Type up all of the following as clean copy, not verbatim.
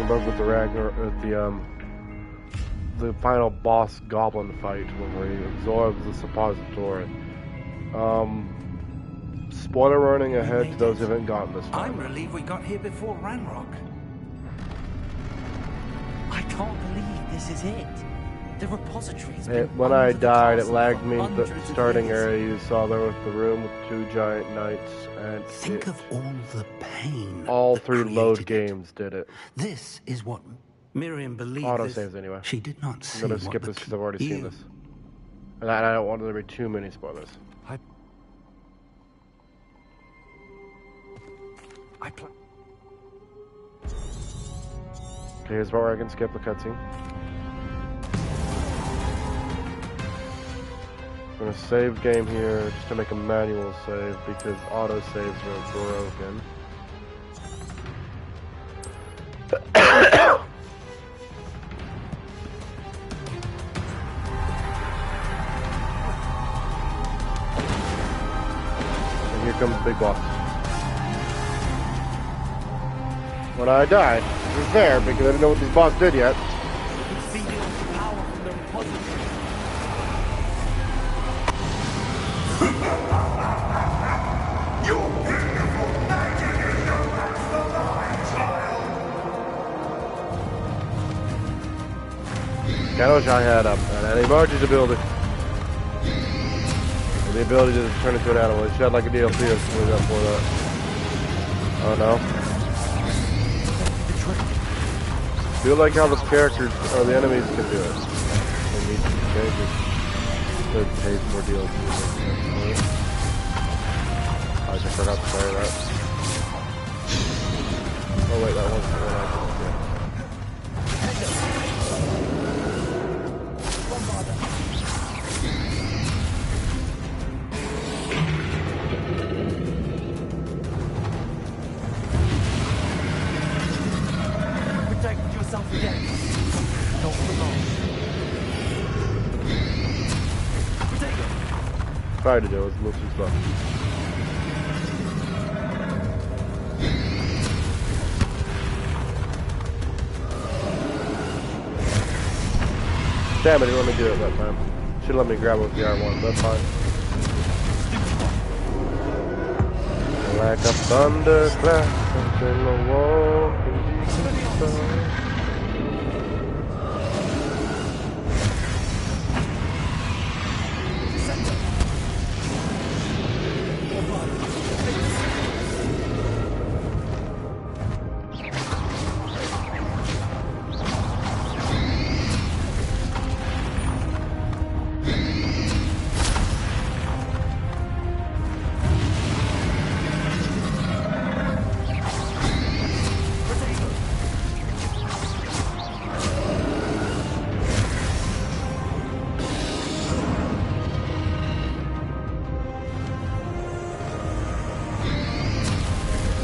remember the final boss goblin fight when we absorbed the suppository. Spoiler warning ahead to those who haven't gotten this far. I'm relieved we got here before Ranrock. I can't believe this is it. The repository's been When I under the died, it castle lagged for me the hundreds of starting years. area you saw there with the room with 2 giant knights, and Think of all the pain. all that 3 load created it. games did it. This is what Miriam believed. Autosaves anyway. She did not see. I'm gonna skip this because I've already seen this. And I don't want there to be too many spoilers. Okay, here's where I can skip the cutscene. I'm gonna save game here just to make a manual save because auto saves are broken. And here comes the big boss. When I died, it was there because I didn't know what this boss did yet. I wish I had an emergency ability. The ability to turn into an animal. It should have like a DLC or something up for that. Oh no. I feel like how the characters or the enemies can do it. They need to change it. Should pay for DLC. I just forgot to say that. Oh wait, that wasn't the one I did. Try to do is move some stuff. Damn it, he didn't let me do it that time. Should let me grab it with the R1, that's fine. Like a thunderclap in the wall.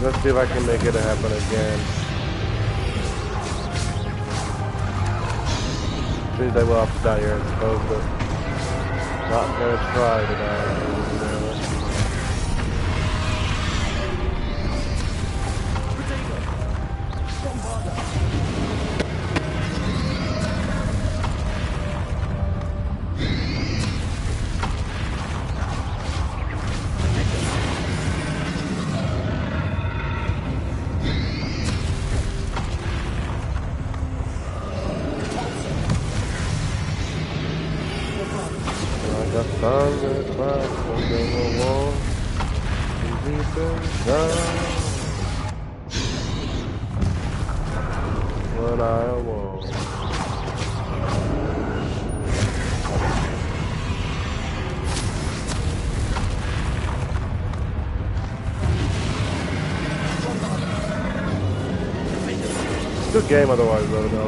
Let's see if I can make it happen again. Seems I will have to die here, I suppose, but not gonna try to die. When I awoke. Good game otherwise though, no.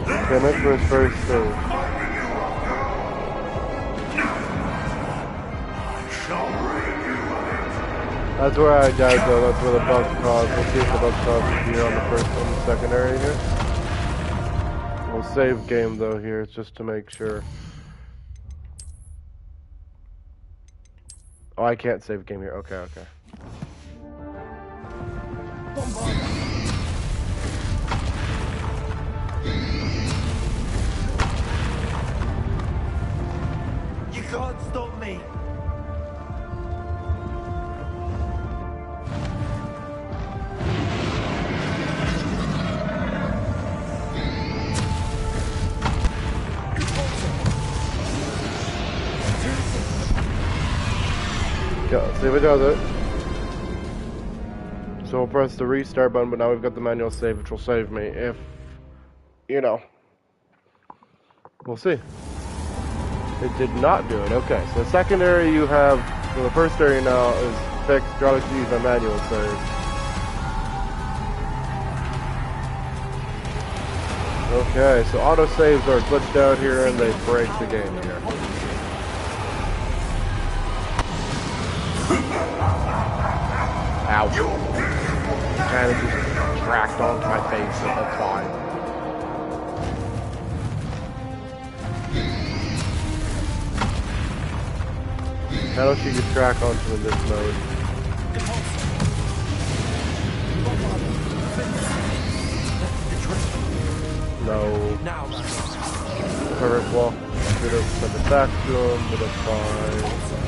Okay, make for his first save. That's where I died though, that's where the bug caused. We'll see if the bug caused here on the first on the second area here. We'll save game though here, just to make sure. Oh, I can't save game here. Okay, okay. Yeah, see if it does it. So we'll press the restart button, but now we've got the manual save, which will save me if, you know. We'll see. It did not do it. Okay, so the second area you have, well, the first area now is fixed. You're to use my manual save. Okay, so autosaves are glitched out here and they break the game here. Ow. Kind of just tracked onto my face, so that's fine. How don't you get track onto in this mode? No. Perfect walk. Should have sent it back to him, but that's fine.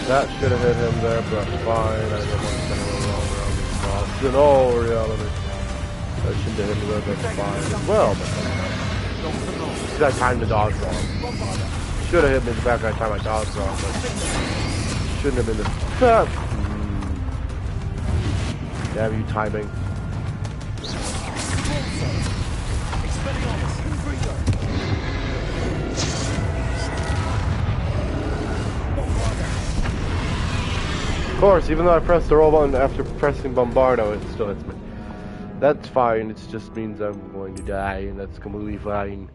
That should have hit him there, but that's fine. I didn't want to spend a little longer on this boss. In all reality, that shouldn't have hit him there, that's fine as well. But that time to dodge wrong. Should have hit me in the back that time I dodged wrong, but shouldn't have been the that. Damn you, timing. Of course, even though I pressed the roll button after pressing Bombardo, it still hits me. That's fine, it just means I'm going to die, and that's completely fine.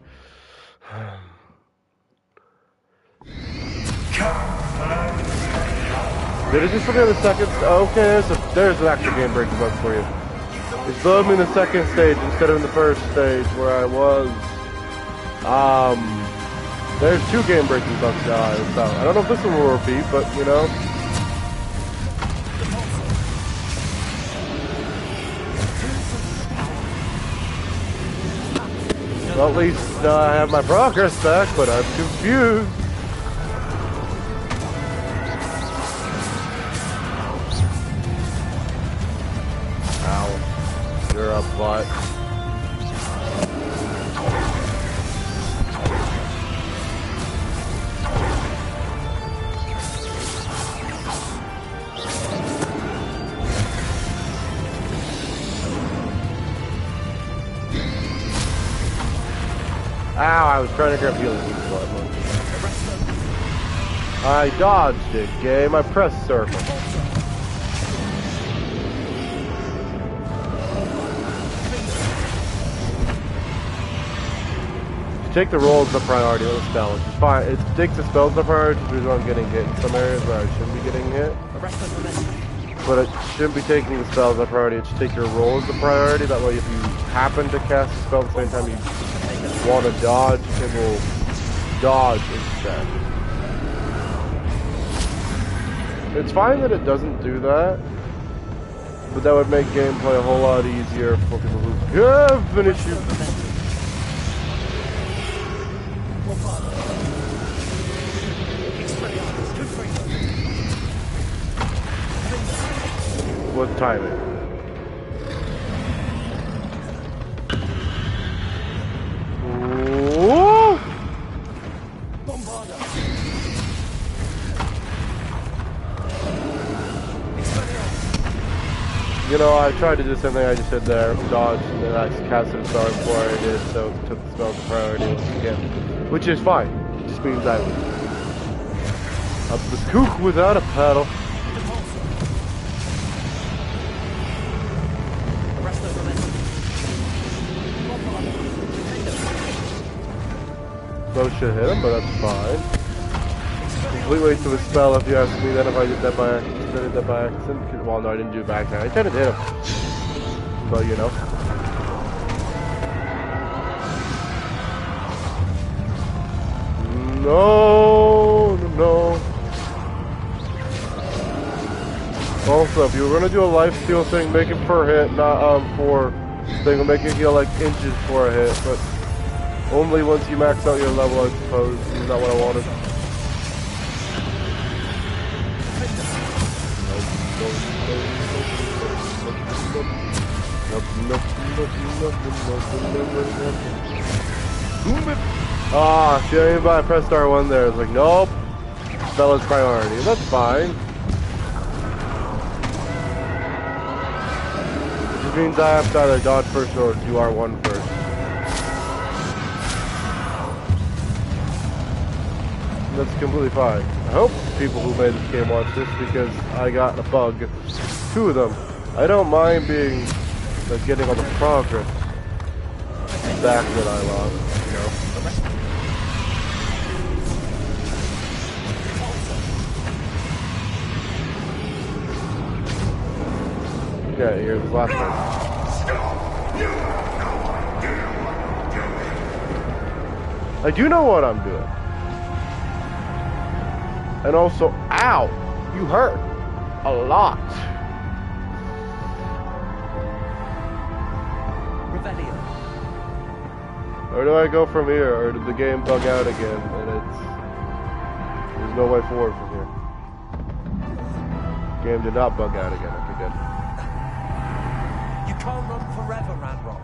Did it just put me on the second? Okay, there's an actual game-breaking bug for you. It's loaded me in the second stage instead of in the first stage where I was. There's two game-breaking bugs now. I don't know if this one will repeat, but you know. Well, at least I have my progress back, but I'm confused. Ow. You're a butt. Ow, I was trying to grab healing. I dodged it, game. I pressed circle. You take the roll as the priority on the spell, which is fine. It takes the spell as the priority, which is why I'm getting hit in some areas where I shouldn't be getting hit. But it shouldn't be taking the spell as the priority. It should take your roll as the priority. That way, if you happen to cast a spell at the same time you want to dodge, it will dodge instead. It's fine that it doesn't do that, but that would make gameplay a whole lot easier for people who have an issue with timing. You know, I tried to do the same thing I just did there, dodge, and then I casted a star before I did, so it took the spell as priority again. Which is fine. It just means I was up the kook without a paddle. Those should hit him, but that's fine. Complete waste of a spell if you ask me then if I did that by accident. Well, no, I didn't do it back then. I intended to hit him. But, you know. No. Also, if you were going to do a life steal thing, make it per hit, not for thing. Make it heal like inches for a hit, but only once you max out your level, I suppose. Is not what I wanted. Ah, see what I mean by I pressed R1 there. It's like, nope. Spell is priority. That's fine. Which means I have to either dodge first or do R1 first. That's completely fine. I hope people who made this game watch this because I got a bug. 2 of them. I don't mind being, like, getting all the progress back that I lost, you know. Yeah, here's the last one. I do know what I'm doing. And also, ow! You hurt. A lot. Where do I go from here? Or did the game bug out again? And there's no way forward from here. Game did not bug out again. Okay, good. You can't run forever, Ranrock.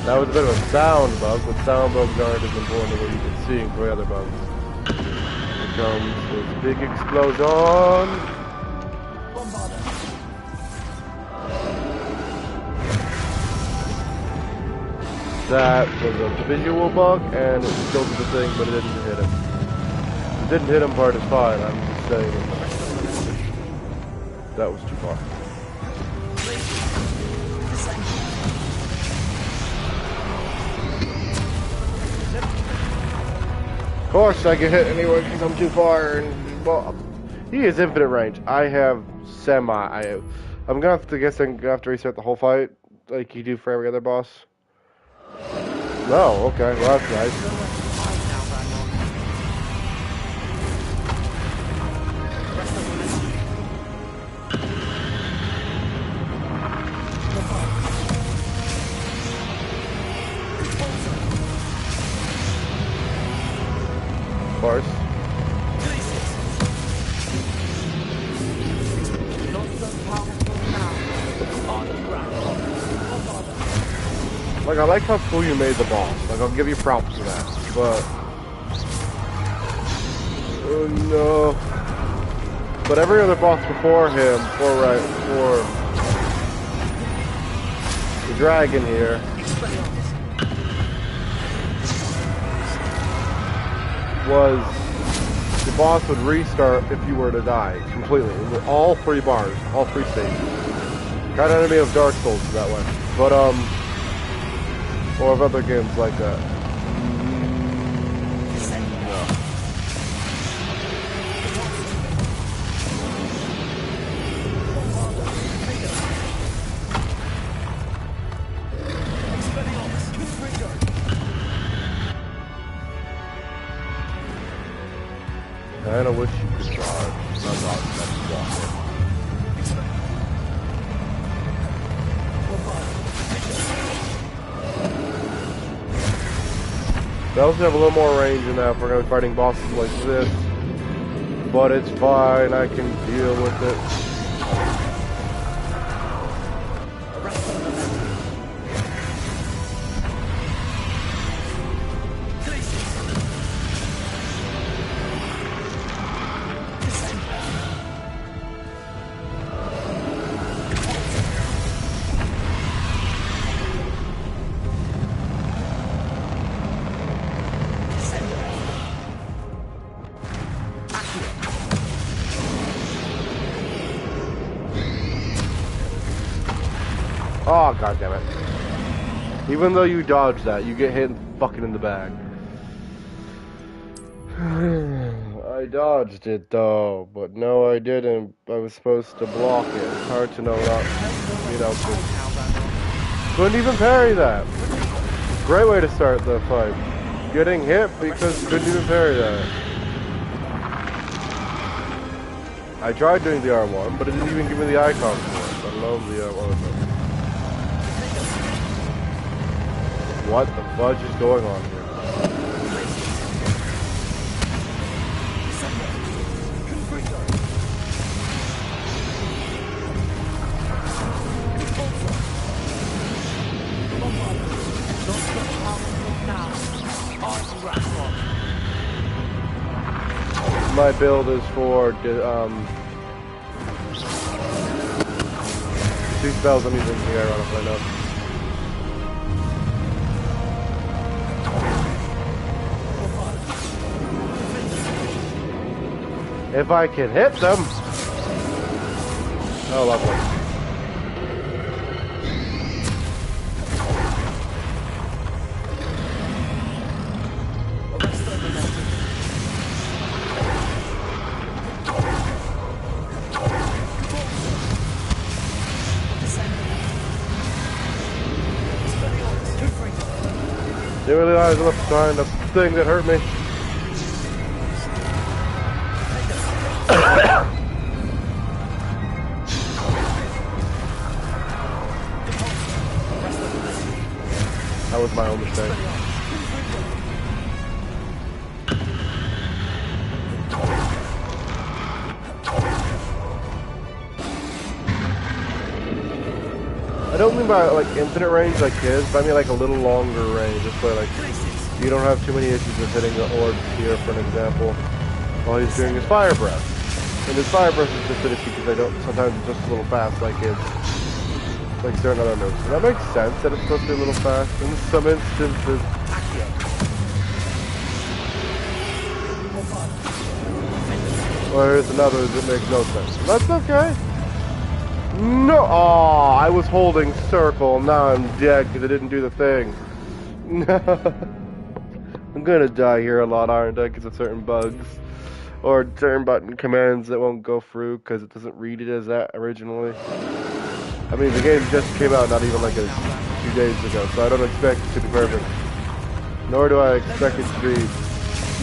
That was a bit of a sound bug, but sound bugs aren't as important as what you can see for other bugs. Here comes this big explosion. That was a visual bug, and it killed the thing, but it didn't hit him. It didn't hit him part is fine, I'm just saying. That was too far. Of course I get hit anyway because I'm too far, and well, he is infinite range. I have I'm gonna have to guess I'm gonna have to restart the whole fight like you do for every other boss. No, okay, well that's nice. Of course. Like, I like how cool you made the boss. Like, I'll give you props for that. But... oh no. But every other boss before him, before the dragon here, was the boss would restart if you were to die completely. All 3 bars, all 3 stages. Kind of enemy of Dark Souls that way. But, or of other games like that. No. I kinda wish you could dodge. Not dodge, that's dodge. They also have a little more range in that if we're going to be fighting bosses like this. But it's fine, I can deal with it. Oh, god damn it. Even though you dodge that, you get hit fucking in the back. I dodged it though, but no I didn't. I was supposed to block it. It's hard to know not, you know, couldn't even parry that. Great way to start the fight. Getting hit because couldn't even parry that. I tried doing the R1, but it didn't even give me the icon for it. I love the R1. What the fudge is going on here? My build is for two spells I'm using here, ironically enough. If I can hit them. Oh, lovely. Didn't really realize I left behind the thing that hurt me. That was my own mistake. I don't mean by like infinite range like his, but I mean like a little longer range. This way, like you don't have too many issues with hitting the orb here, for an example, while he's doing his fire breath. And his fire breath is just an issue because I don't sometimes it's just a little fast like his, like certain other moves. So that makes sense that it's supposed to be a little fast in some instances. Or here's another that makes no sense. That's okay. No, oh, I was holding circle. Now I'm dead because I didn't do the thing. No, I'm gonna die here a lot, aren't I? Because of certain bugs or certain button commands that won't go through because it doesn't read it as that originally. I mean, the game just came out not even like a few days ago, so I don't expect it to be perfect. Nor do I expect it to be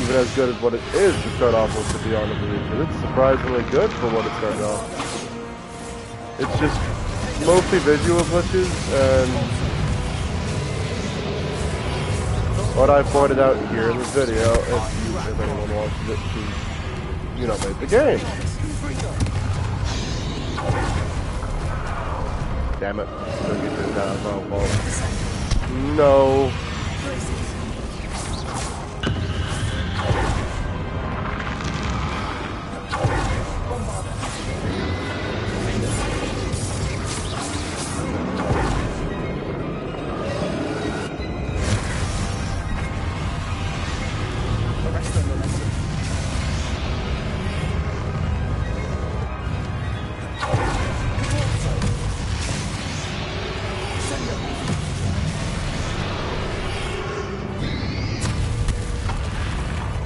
even as good as what it is to start off with, to be honest with you. Because it's surprisingly good for what it started off. It's just mostly visual glitches, and what I pointed out here in this video, if anyone watches it, to, you know, make the game. Damn it. Don't get this down. Oh, no.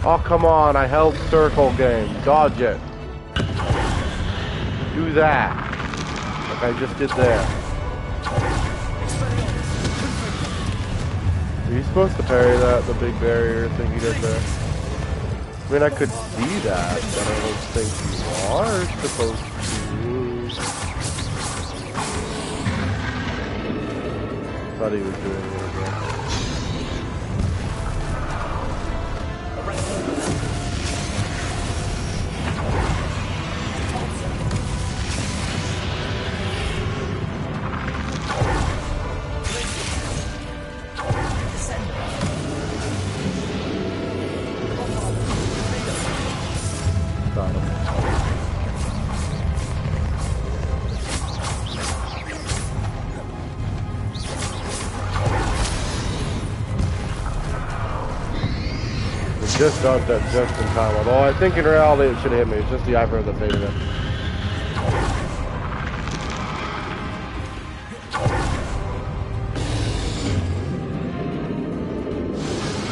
Oh, come on, I held circle game. Dodge it. Do that. Like I just did there. Are you supposed to parry that, the big barrier thing he did there? I mean, I could see that, but I don't think you are supposed to. Thought he was doing it again. Just dodged that just in time, although I think in reality it should have hit me. It's just the eyebrow that faded it.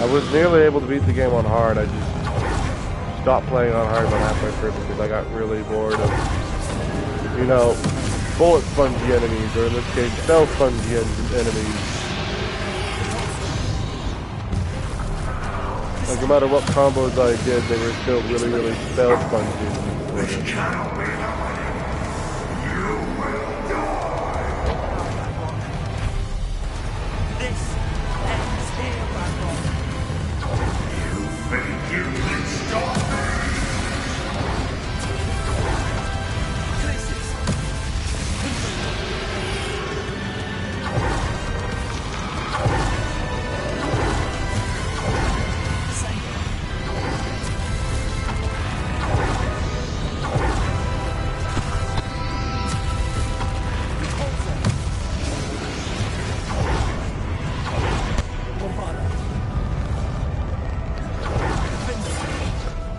I was nearly able to beat the game on hard. I just stopped playing on hard about halfway through because I got really bored of, you know, bullet spongy enemies, or in this case, spell spongy enemies. Like, no matter what combos I did, they were still really, really spell spongy.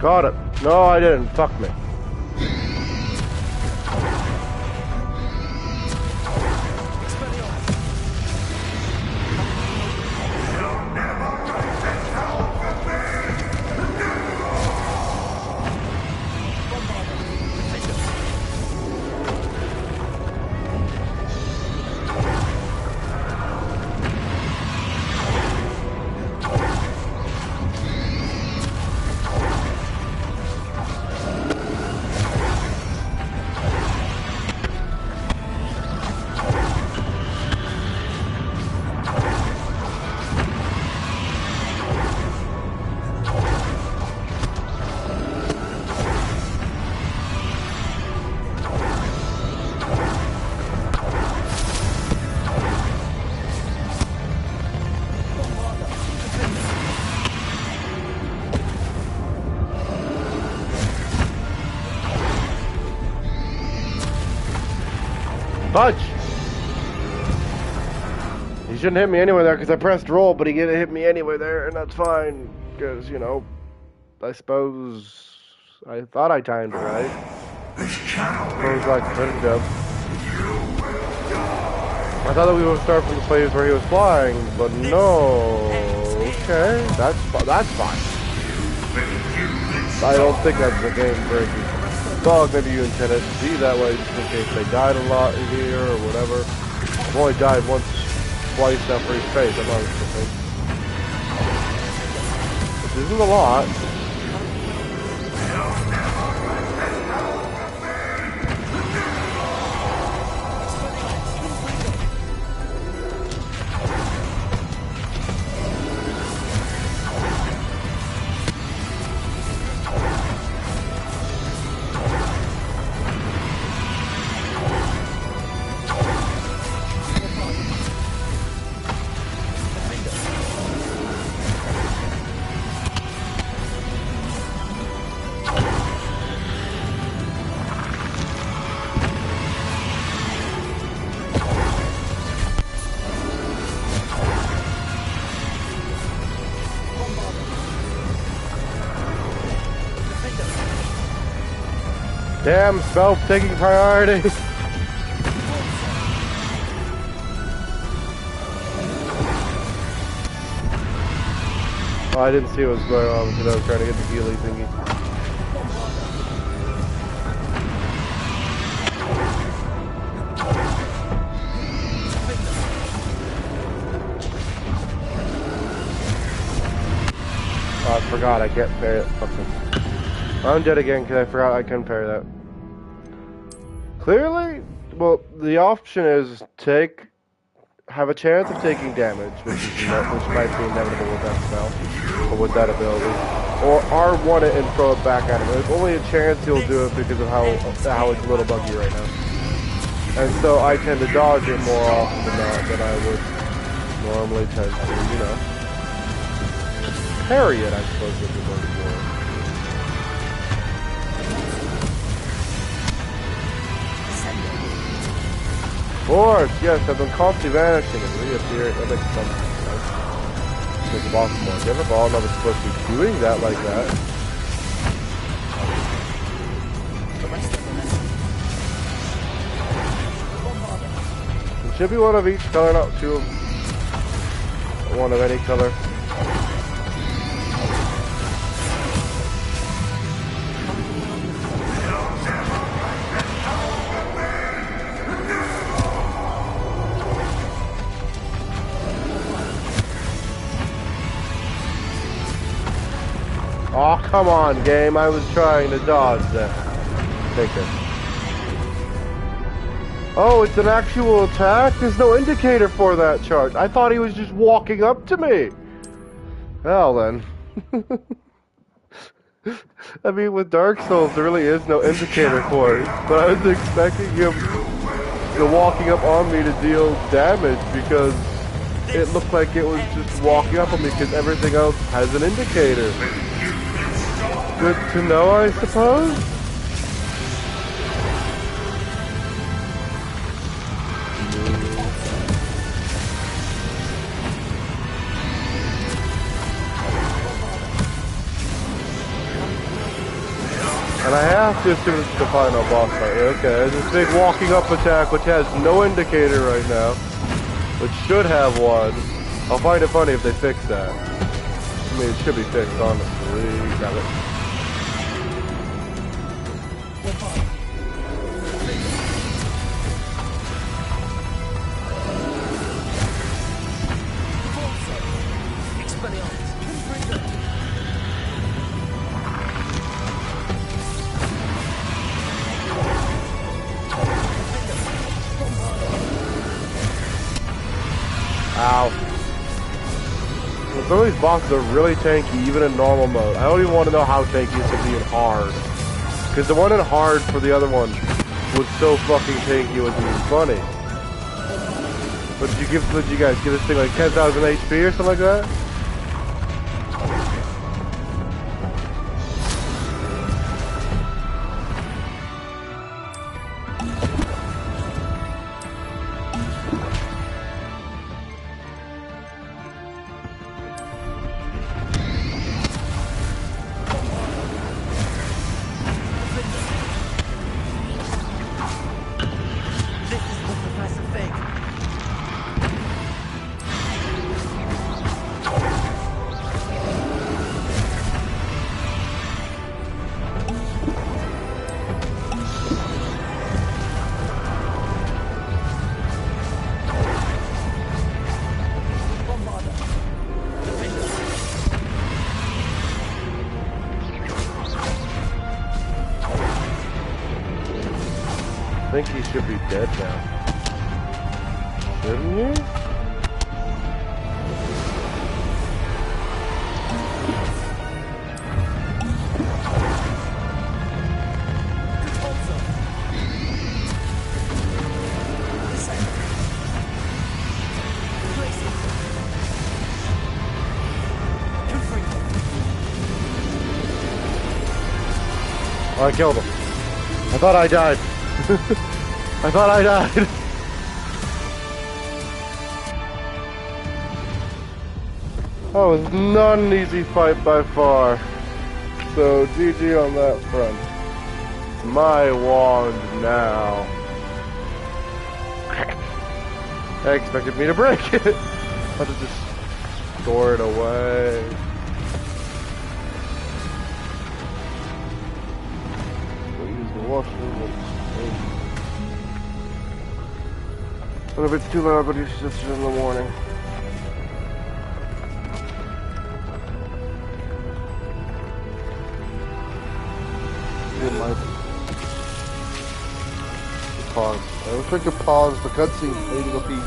Got it. No, I didn't. Fuck me. Fudge! He shouldn't hit me anywhere there because I pressed roll, but he didn't hit me anywhere there, and that's fine. Because, you know, I suppose I thought I timed it right. I suppose I couldn't have. I thought that we would start from the place where he was flying, but no. Okay, that's fine. I don't think that's the game breaking. Dog, maybe you intended it to be that way just in case they died a lot in here or whatever. I've only died once, twice now for each phase, I'm honest with you. Which isn't a lot. Damn, spell taking priority. Oh, I didn't see what was going on because I was trying to get the healy thingy. Oh, I forgot I can't parry it. Fucking. I'm dead again because I forgot I couldn't parry that. Clearly, well, the option is have a chance of taking damage, which might be inevitable with that spell, or with that ability, or R1 it and throw it back at him. There's only a chance he'll do it because of how it's a little buggy right now. And so I tend to dodge it more often than not than I would normally tend to, you know. Parry it, I suppose, would be more. Force, yes, I've been constantly vanishing and reappearing. That makes sense. There's a boss more. You ever ball never supposed to be doing that like that? It should be one of each color, not two of one of any color. come on, game. I was trying to dodge that. Take it. Oh, it's an actual attack? There's no indicator for that charge. I thought he was just walking up to me. Well then. I mean, with Dark Souls, there really is no indicator for it. But I was expecting him to walking up on me to deal damage because it looked like it was just walking up on me because everything else has an indicator. Good to know, I suppose? And I have to assume it's the final boss fight. Okay, this big walking up attack which has no indicator right now. Which should have one. I'll find it funny if they fix that. I mean, it should be fixed, honestly. Got it. Ow. Some of these bosses are really tanky, even in normal mode. I don't even want to know how tanky it could be in hard. Because the one in hard for the other one was so fucking tanky it was even funny. What did you guys give this thing like 10,000 HP or something like that? I think he should be dead now. Shouldn't he? Oh, I killed him. I thought I died. I thought I died. That was not an easy fight by far. So GG on that front. My wand now. I expected me to break it. I'll just store it away. We'll use the washroom. I don't know if it's too loud, but it's just in the morning. It might pause. I wish I could pause the cutscene. I need to go pee.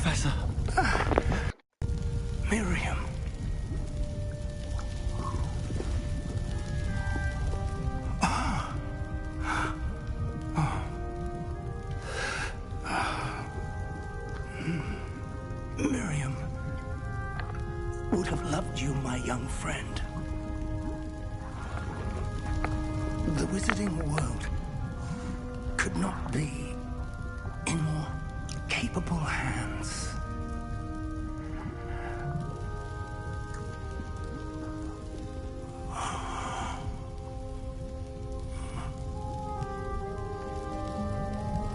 Professor. Miriam. Miriam would have loved you, my young friend. The wizarding world could not be in more capable hands.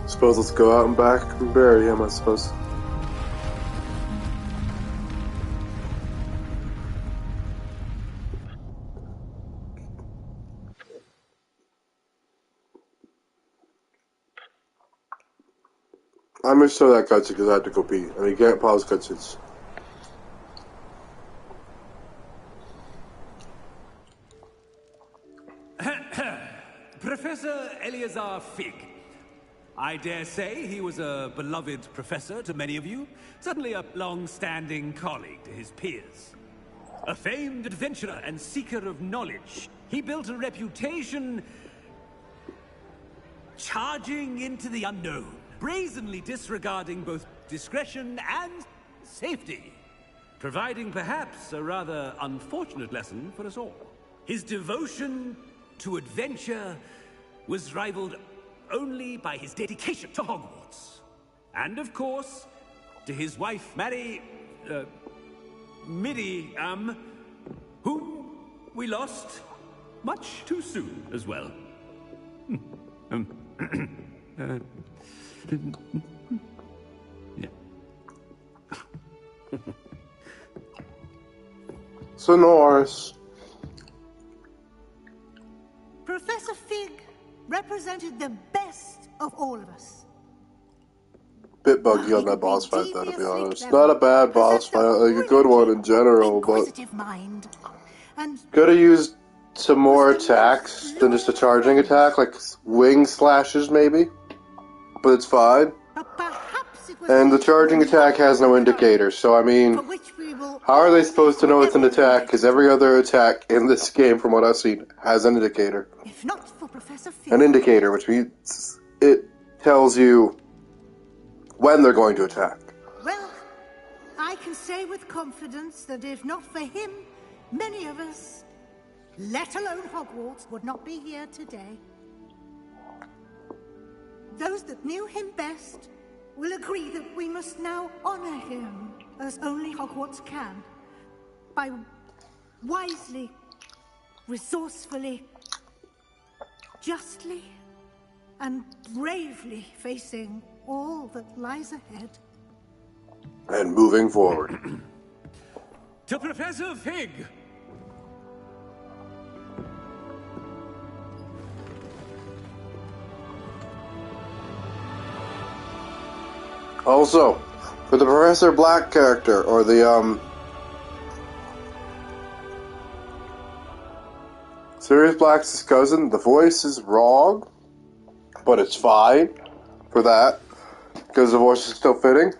Suppose let's go out and back and bury him, I suppose. I missed that cutscene because I had to go pee, and you can't pause cutscenes. Professor Eleazar Fig. I dare say he was a beloved professor to many of you, certainly a long-standing colleague to his peers. A famed adventurer and seeker of knowledge, he built a reputation charging into the unknown, brazenly disregarding both discretion and safety, providing perhaps a rather unfortunate lesson for us all. His devotion to adventure was rivaled only by his dedication to Hogwarts. And of course, to his wife, Midi, whom we lost much too soon as well. Sonoris. Professor Fig represented the best of all of us. Bit buggy on that boss fight, though, to be honest. Not a bad boss fight, like a good one in general, but could have used some more attacks than just a charging attack, like wing slashes maybe, but it's fine. And the charging attack has no indicator, so I mean, how are they supposed to know it's an attack? Because every other attack in this game, from what I've seen, has an indicator. If not for Professor Fig, an indicator, which means it tells you when they're going to attack. Well, I can say with confidence that if not for him, many of us, let alone Hogwarts, would not be here today. Those that knew him best will agree that we must now honor him as only Hogwarts can, by wisely, resourcefully, justly, and bravely facing all that lies ahead. And moving forward. To Professor Fig! Also, for the Professor Black character, or the, Sirius Black's cousin, the voice is wrong, but it's fine for that, because the voice is still fitting.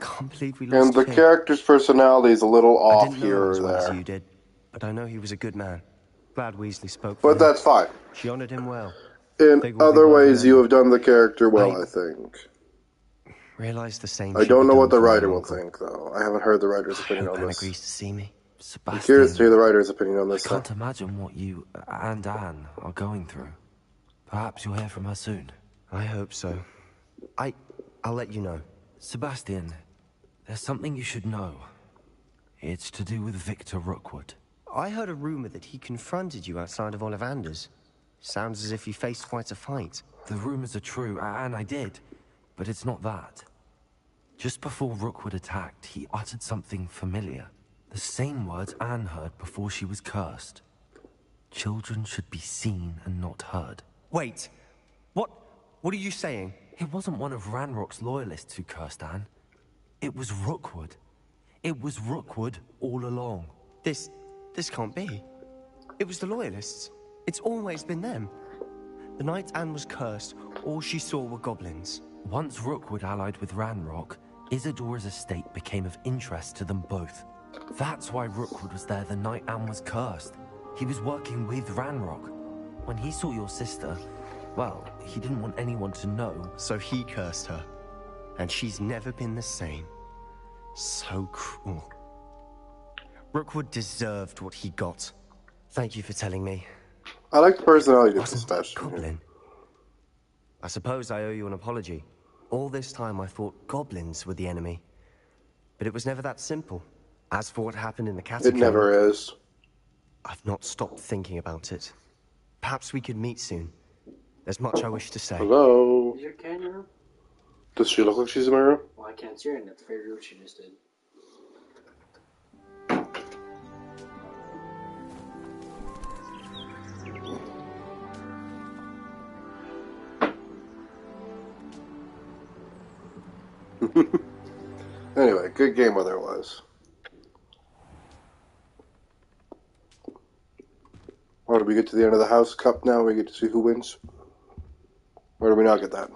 And the character's personality is a little off here or there. You did, but I know he was a good man. Glad Weasley spoke But for him. that's fine. She honored him well. In other ways, you have done the character well, I think. Realize the same. I don't know what the writer will think, though. I haven't heard the writer's opinion on this. Agrees to see me. I'm curious to hear the writer's opinion on this. I can't imagine what you and Anne are going through. Perhaps you'll hear from her soon. I hope so. I'll let you know. Sebastian, there's something you should know. It's to do with Victor Rookwood. I heard a rumor that he confronted you outside of Ollivander's. Sounds as if you faced quite a fight. The rumors are true, and I did. But it's not that. Just before Rookwood attacked, he uttered something familiar. The same words Anne heard before she was cursed. Children should be seen and not heard. Wait. What are you saying? It wasn't one of Ranrock's loyalists who cursed Anne. It was Rookwood. It was Rookwood all along. This can't be. It was the loyalists. It's always been them. The night Anne was cursed, all she saw were goblins. Once Rookwood allied with Ranrock, Isadora's estate became of interest to them both. That's why Rookwood was there the night Anne was cursed. He was working with Ranrock. When he saw your sister, well, he didn't want anyone to know. So he cursed her. And she's never been the same. So cruel. Rookwood deserved what he got. Thank you for telling me. I like the personality of Wasn't Sebastian. Goblin. I suppose I owe you an apology. All this time I thought goblins were the enemy. But it was never that simple. As for what happened in the It catacomb... never is. I've not stopped thinking about it. Perhaps we could meet soon. There's much I wish to say. Hello? Is your cat in your room? Does she look like she's in my room? Well, I can't see her, and that's very rude she just did. Anyway, good game otherwise. Or do we get to the end of the House Cup now? We get to see who wins? Or do we not get that?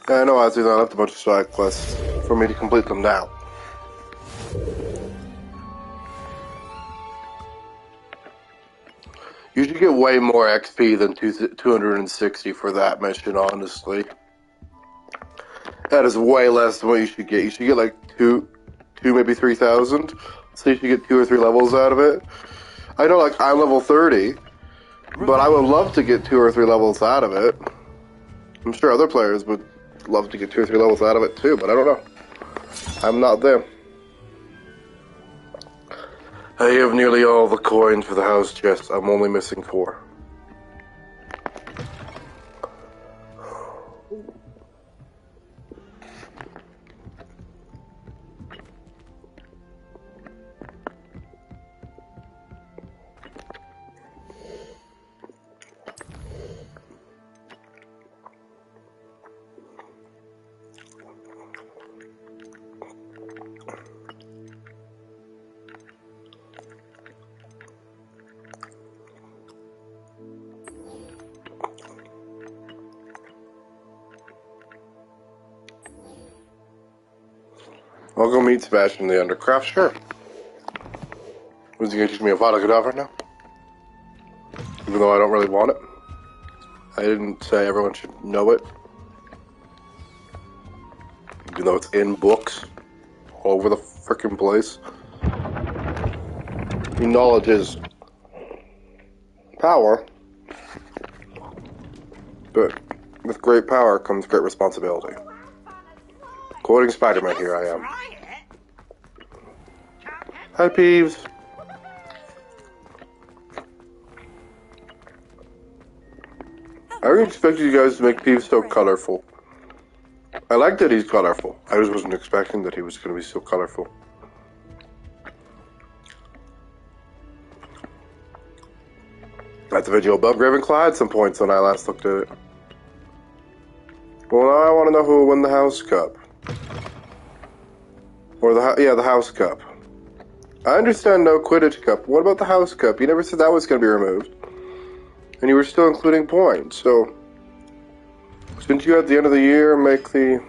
I know I left a bunch of side quests for me to complete them now. You should get way more XP than 260 for that mission, honestly. That is way less than what you should get. You should get like two, maybe 3,000. So you should get 2 or 3 levels out of it. I know, like, I'm level 30, but I would love to get 2 or 3 levels out of it. I'm sure other players would love to get 2 or 3 levels out of it too, but I don't know. I'm not there. I have nearly all the coins for the house chest. I'm only missing 4. I'll go meet Sebastian in the Undercraft, sure. Was he going to teach me a Vada Kedavra now? Even though I don't really want it. I didn't say everyone should know it. Even though it's in books. All over the frickin' place. I mean, knowledge is power. But with great power comes great responsibility. Quoting Spider-Man, here I am. Hi, Peeves. I really expected you guys to make Peeves so colorful. I like that he's colorful. I just wasn't expecting that he was going to be so colorful. That's a video above Ravenclaw at some points when I last looked at it. Well, now I want to know who will win the House Cup. Or the House Cup. I understand no Quidditch Cup. What about the House Cup? You never said that was going to be removed. And you were still including points, so... Shouldn't you at the end of the year make the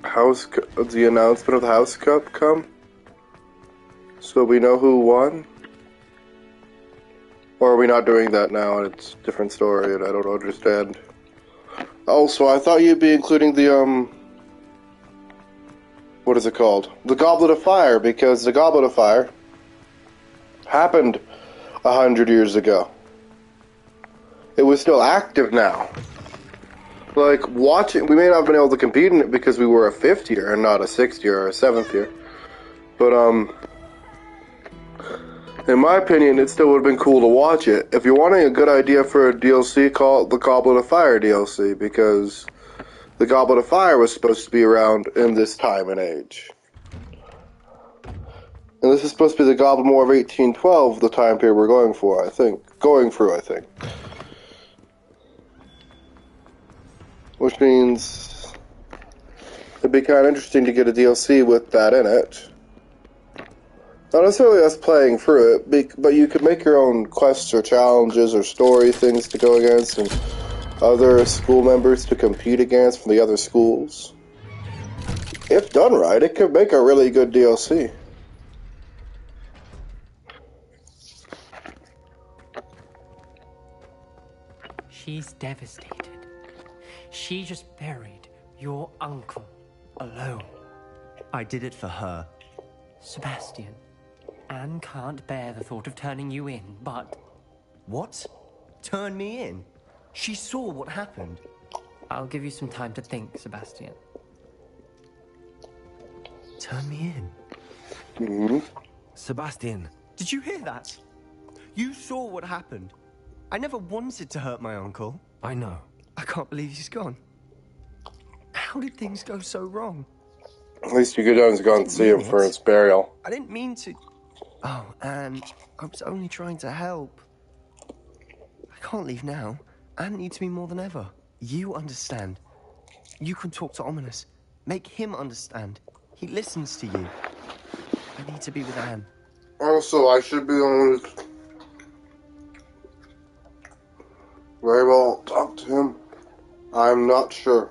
announcement of the House Cup come? So we know who won? Or are we not doing that now and it's a different story and I don't understand? Also, I thought you'd be including the, what is it called? The Goblet of Fire, because the Goblet of Fire happened 100 years ago. It was still active now. Like, watching, we may not have been able to compete in it because we were a 5th year and not a 6th year or a 7th year. But, in my opinion, it still would have been cool to watch it. If you're wanting a good idea for a DLC, call it the Goblet of Fire DLC, because the Goblet of Fire was supposed to be around in this time and age. And this is supposed to be the Goblet War of 1812, the time period we're going for, I think. Going through, I think. Which means it'd be kind of interesting to get a DLC with that in it. Not necessarily us playing through it, but you could make your own quests or challenges or story things to go against and other school members to compete against from the other schools. If done right, it could make a really good DLC. She's devastated. She just buried your uncle alone. I did it for her. Sebastian, Anne can't bear the thought of turning you in, but... What? Turn me in? She saw what happened. I'll give you some time to think, Sebastian. Turn me in? Mm-hmm. Sebastian. Did you hear that? You saw what happened. I never wanted to hurt my uncle. I know. I can't believe he's gone. How did things go so wrong? At least you go down and go and see him for his burial. I didn't mean to... Oh, Anne, I was only trying to help. I can't leave now. Anne needs me more than ever. You understand. You can talk to Ominous. Make him understand. He listens to you. I need to be with Anne. Also, I should be the one who's very well talk to him. I'm not sure.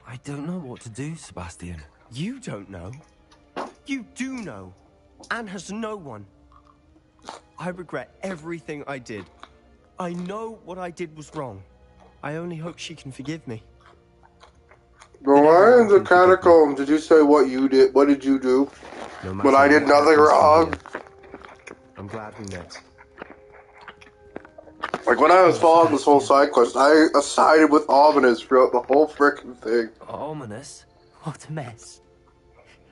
I don't know what to do, Sebastian. You don't know. You do know. Anne has no one. I regret everything I did. I know what I did was wrong. I only hope she can forgive me. But why in the catacomb did you say what you did? What did you do? No When I did nothing wrong? I'm glad we met. Like, when I was following this whole side quest, I sided with Ominous throughout the whole frickin' thing. Ominous? What a mess.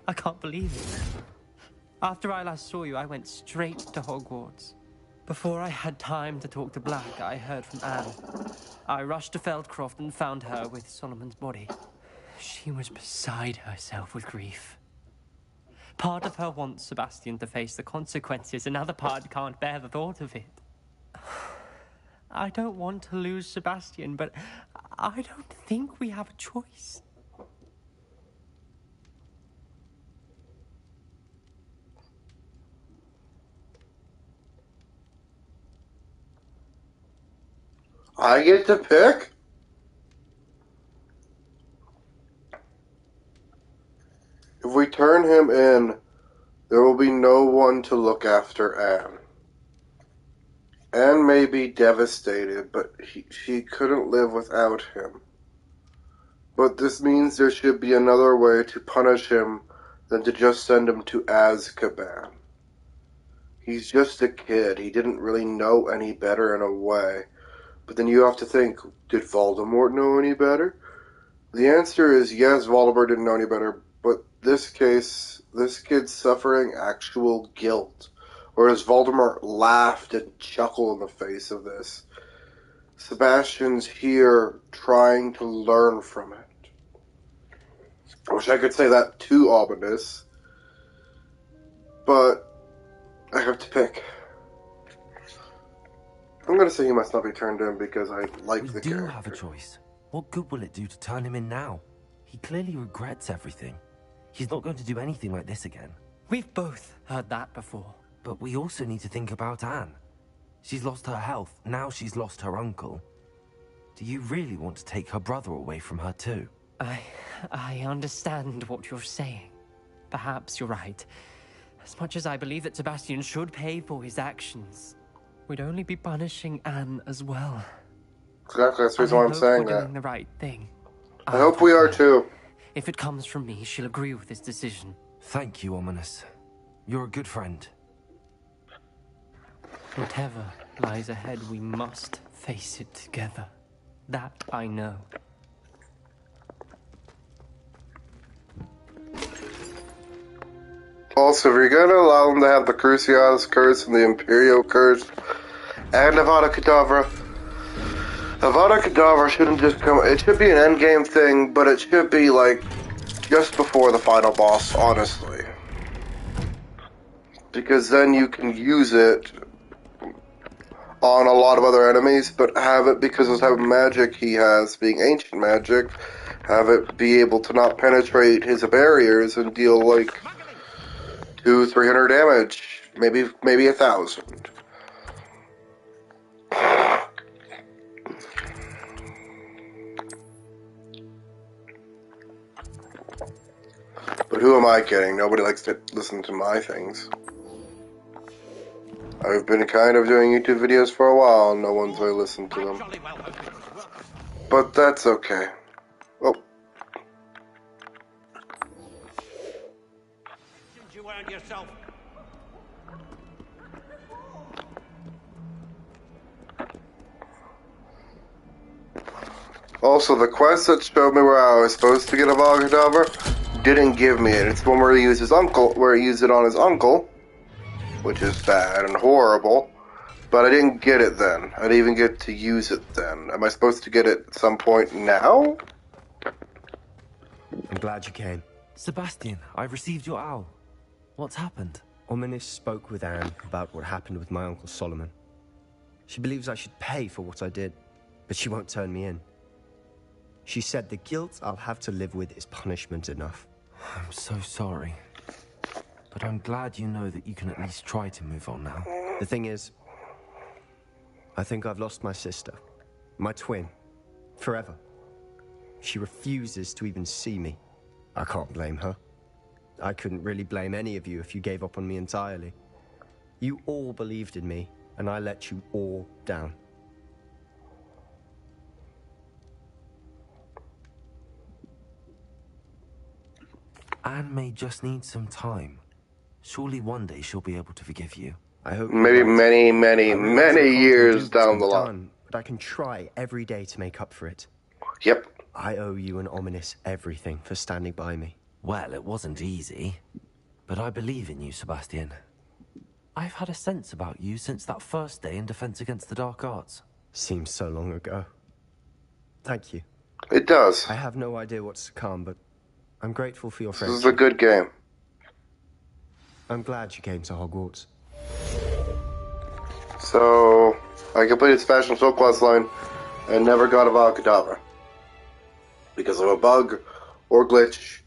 I can't believe it. After I last saw you, I went straight to Hogwarts. Before I had time to talk to Black, I heard from Anne. I rushed to Feldcroft and found her with Solomon's body. She was beside herself with grief. Part of her wants Sebastian to face the consequences, another part can't bear the thought of it. I don't want to lose Sebastian, but I don't think we have a choice. I get to pick? If we turn him in, there will be no one to look after Anne. Anne may be devastated, but she couldn't live without him. But this means there should be another way to punish him than to just send him to Azkaban. He's just a kid. He didn't really know any better in a way. But then you have to think, did Voldemort know any better? The answer is yes, Voldemort didn't know any better, but this case, this kid's suffering actual guilt. Whereas Voldemort laughed and chuckled in the face of this. Sebastian's here trying to learn from it. I wish I could say that to Ominous, but I have to pick. I'm going to say he must not be turned in because I like the character. We do have a choice. What good will it do to turn him in now? He clearly regrets everything. He's not going to do anything like this again. We've both heard that before. But we also need to think about Anne. She's lost her health, now she's lost her uncle. Do you really want to take her brother away from her too? I understand what you're saying. Perhaps you're right. As much as I believe that Sebastian should pay for his actions, we'd only be punishing Anne as well. Exactly, that's the reason why I'm saying we're that. doing the right thing. I hope we are too. If it comes from me, she'll agree with this decision. Thank you, Ominous. You're a good friend. Whatever lies ahead, we must face it together. That I know. Also, if you're gonna allow them to have the Cruciatus Curse and the Imperio Curse and Avada Kedavra shouldn't just come. It should be an endgame thing, but it should be like just before the final boss, honestly. Because then you can use it on a lot of other enemies, but have it, because of the type of magic he has, being ancient magic, have it be able to not penetrate his barriers and deal like 200-300 damage, maybe 1,000. But who am I kidding? Nobody likes to listen to my things. I've been kind of doing YouTube videos for a while, and no one's really listened to them. But that's okay. Oh. You earned yourself. Also, the quest that showed me where I was supposed to get a Avada Kedavra didn't give me it. It's the one where he used his uncle, where he used it on his uncle, which is bad and horrible. But I didn't get it then. I didn't even get to use it then. Am I supposed to get it at some point now? I'm glad you came. Sebastian, I received your owl. What's happened? Ominous spoke with Anne about what happened with my Uncle Solomon. She believes I should pay for what I did, but she won't turn me in. She said the guilt I'll have to live with is punishment enough. I'm so sorry. But I'm glad you know that you can at least try to move on now. The thing is, I think I've lost my sister, my twin, forever. She refuses to even see me. I can't blame her. I couldn't really blame any of you if you gave up on me entirely. You all believed in me, and I let you all down. Anne may just need some time. Surely one day she'll be able to forgive you. I hope Maybe many years down the line. But I can try every day to make up for it. Yep. I owe you and Ominous everything for standing by me. Well, it wasn't easy. But I believe in you, Sebastian. I've had a sense about you since that first day in Defense Against the Dark Arts. Seems so long ago. Thank you. It does. I have no idea what's to come, but I'm grateful for your This friendship. is a good game. I'm glad you came to Hogwarts. So, I completed Sebastian's Soul Quest line and never got Avada Kedavra. Because of a bug or glitch,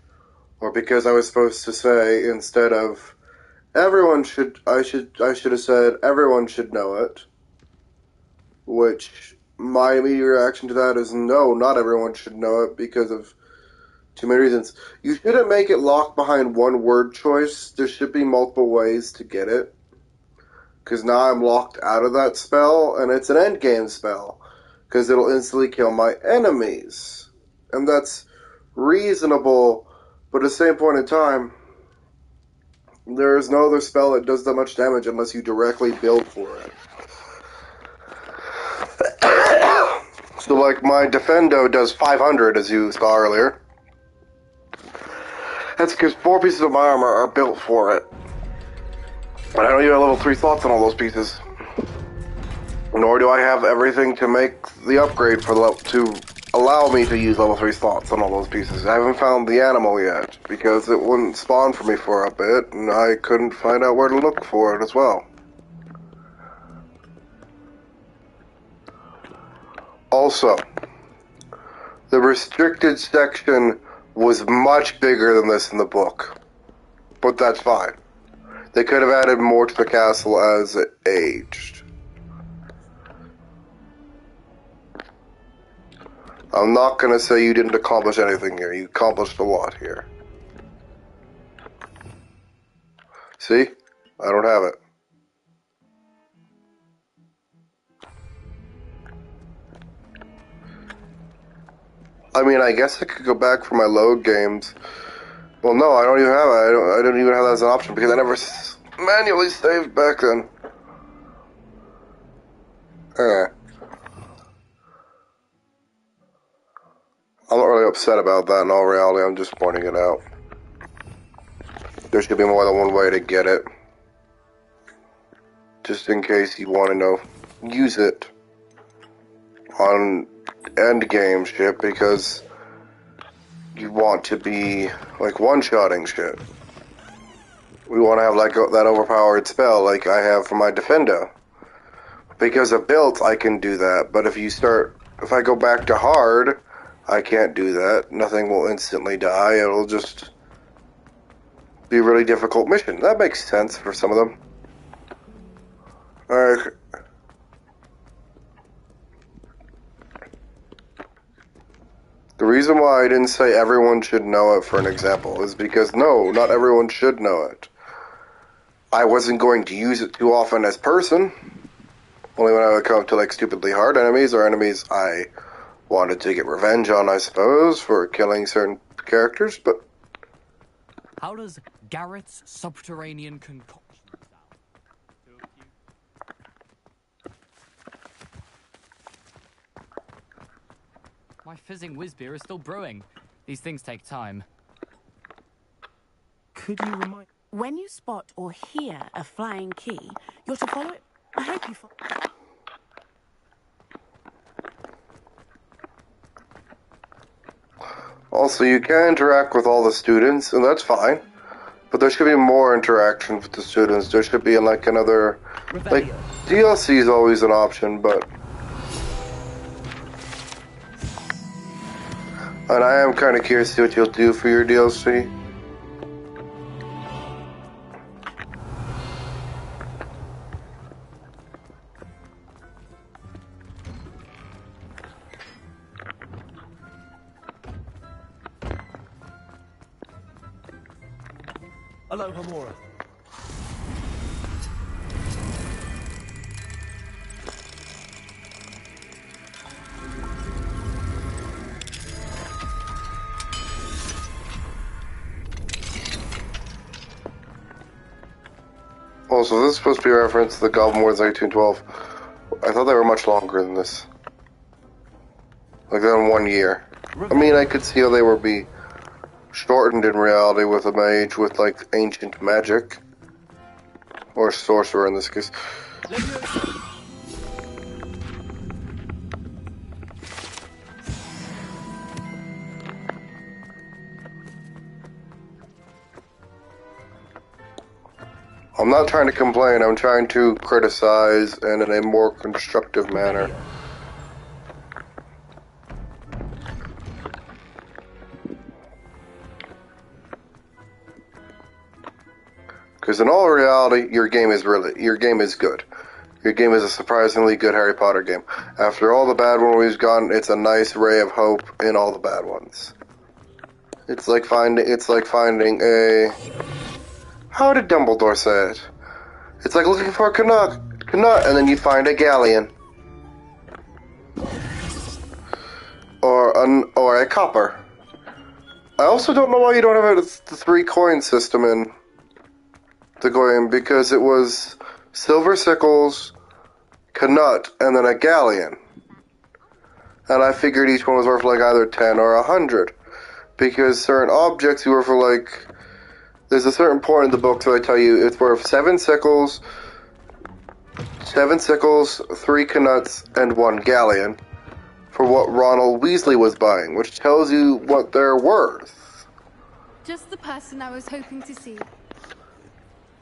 or because I was supposed to say instead of I should have said everyone should know it. Which my immediate reaction to that is no, not everyone should know it because of too many reasons. You shouldn't make it locked behind one word choice. There should be multiple ways to get it. Because now I'm locked out of that spell, and it's an endgame spell. Because it'll instantly kill my enemies. And that's reasonable, but at the same point in time, there is no other spell that does that much damage unless you directly build for it. So like my Defendo does 500, as you saw earlier. That's because 4 pieces of my armor are built for it. But I don't even have level 3 slots on all those pieces. Nor do I have everything to make the upgrade for to allow me to use level 3 slots on all those pieces. I haven't found the animal yet, because it wouldn't spawn for me for a bit, and I couldn't find out where to look for it as well. Also, the restricted section was much bigger than this in the book. But that's fine. They could have added more to the castle as it aged. I'm not going to say you didn't accomplish anything here. You accomplished a lot here. See? I don't have it. I mean, I guess I could go back for my load games Well, no, I don't even have it. I don't even have that as an option because I never manually saved back then. I'm not really upset about that in all reality. I'm just pointing it out. There should be more than one way to get it. Just in case you want to know. Use it on end game shit because you want to be like one-shotting shit. We want to have like that overpowered spell like I have for my Defendo. Because of built, I can do that. But if I go back to hard, I can't do that. Nothing will instantly die. It'll just be a really difficult mission. That makes sense for some of them. Alright. The reason why I didn't say everyone should know it, for an example, is because no, not everyone should know it. I wasn't going to use it too often as person. Only when I would come to like stupidly hard enemies or enemies I wanted to get revenge on, I suppose, for killing certain characters, but... How does Garrett's subterranean concoction sound? My fizzing whiz beer is still brewing. These things take time. Could you remind... When you spot or hear a flying key, you're to follow it. I hope you follow. Also, you can interact with all the students, and that's fine. But there should be more interaction with the students. There should be like another... Like, DLC is always an option, but... And I am kind of curious to see what you'll do for your DLC. Hello, Hamura. Also, this is supposed to be a reference to the Goblin Wars 1812. I thought they were much longer than this. Like, than 1 year. I mean, I could see how they would be shortened in reality with a mage with, like, ancient magic. Or sorcerer in this case. I'm not trying to complain, I'm trying to criticize and in a more constructive manner. Because in all reality, your game is good. Your game is a surprisingly good Harry Potter game. After all the bad ones we've gotten, it's a nice ray of hope in all the bad ones. It's like finding a... How did Dumbledore say it? It's like looking for a Knut, and then you find a galleon. Or a copper. I also don't know why you don't have the 3 coin system in the game, because it was silver sickles, Knut, and then a galleon. And I figured each one was worth like either 10 or 100. Because certain objects were for like... There's a certain point in the book that I tell you it's worth 7 sickles, 3 Knuts, and 1 galleon for what Ronald Weasley was buying, which tells you what they're worth. Just the person I was hoping to see.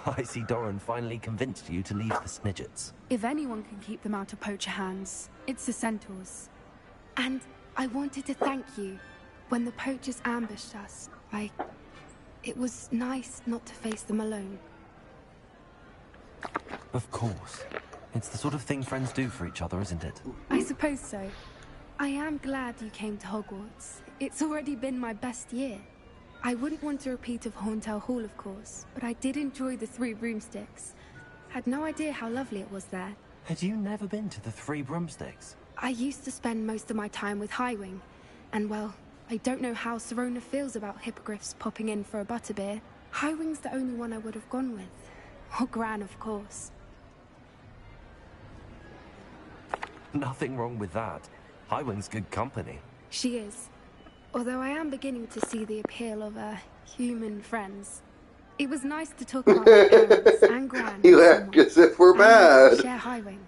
I see Doran finally convinced you to leave the Snidgets. If anyone can keep them out of poacher hands, it's the centaurs. And I wanted to thank you. When the poachers ambushed us, it was nice not to face them alone. Of course. It's the sort of thing friends do for each other, isn't it? I suppose so. I am glad you came to Hogwarts. It's already been my best year. I wouldn't want a repeat of Horntail Hall, of course, but I did enjoy the 3 broomsticks. Had no idea how lovely it was there. Had you never been to the 3 broomsticks? I used to spend most of my time with Highwing, and well, I don't know how Serona feels about hippogriffs popping in for a butterbeer. Highwing's the only one I would have gone with. Or Gran, of course. Nothing wrong with that. Highwing's good company. She is. Although I am beginning to see the appeal of human friends. It was nice to talk about my parents and Gran. You act as if we're bad. Share Highwing.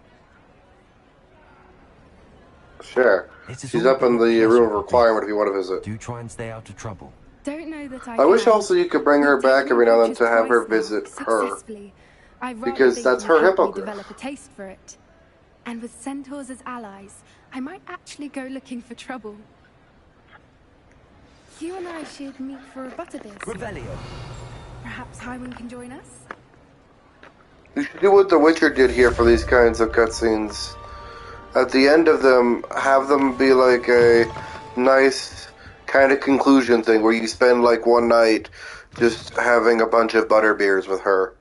Sure. She's up in the room of requirement if you want to visit. Do try and stay out of trouble. Don't know that I wish also you could bring her back every now and then to have her visit her. Because that's her hippogriff. Develop a taste for it. And with centaurs as allies, I might actually go looking for trouble. You and I should meet for a butterbeer. Revelio. Perhaps Highwing can join us? You should do what The Witcher did here for these kinds of cutscenes. At the end of them, have them be like a nice kind of conclusion thing where you spend like one night just having a bunch of butterbeers with her.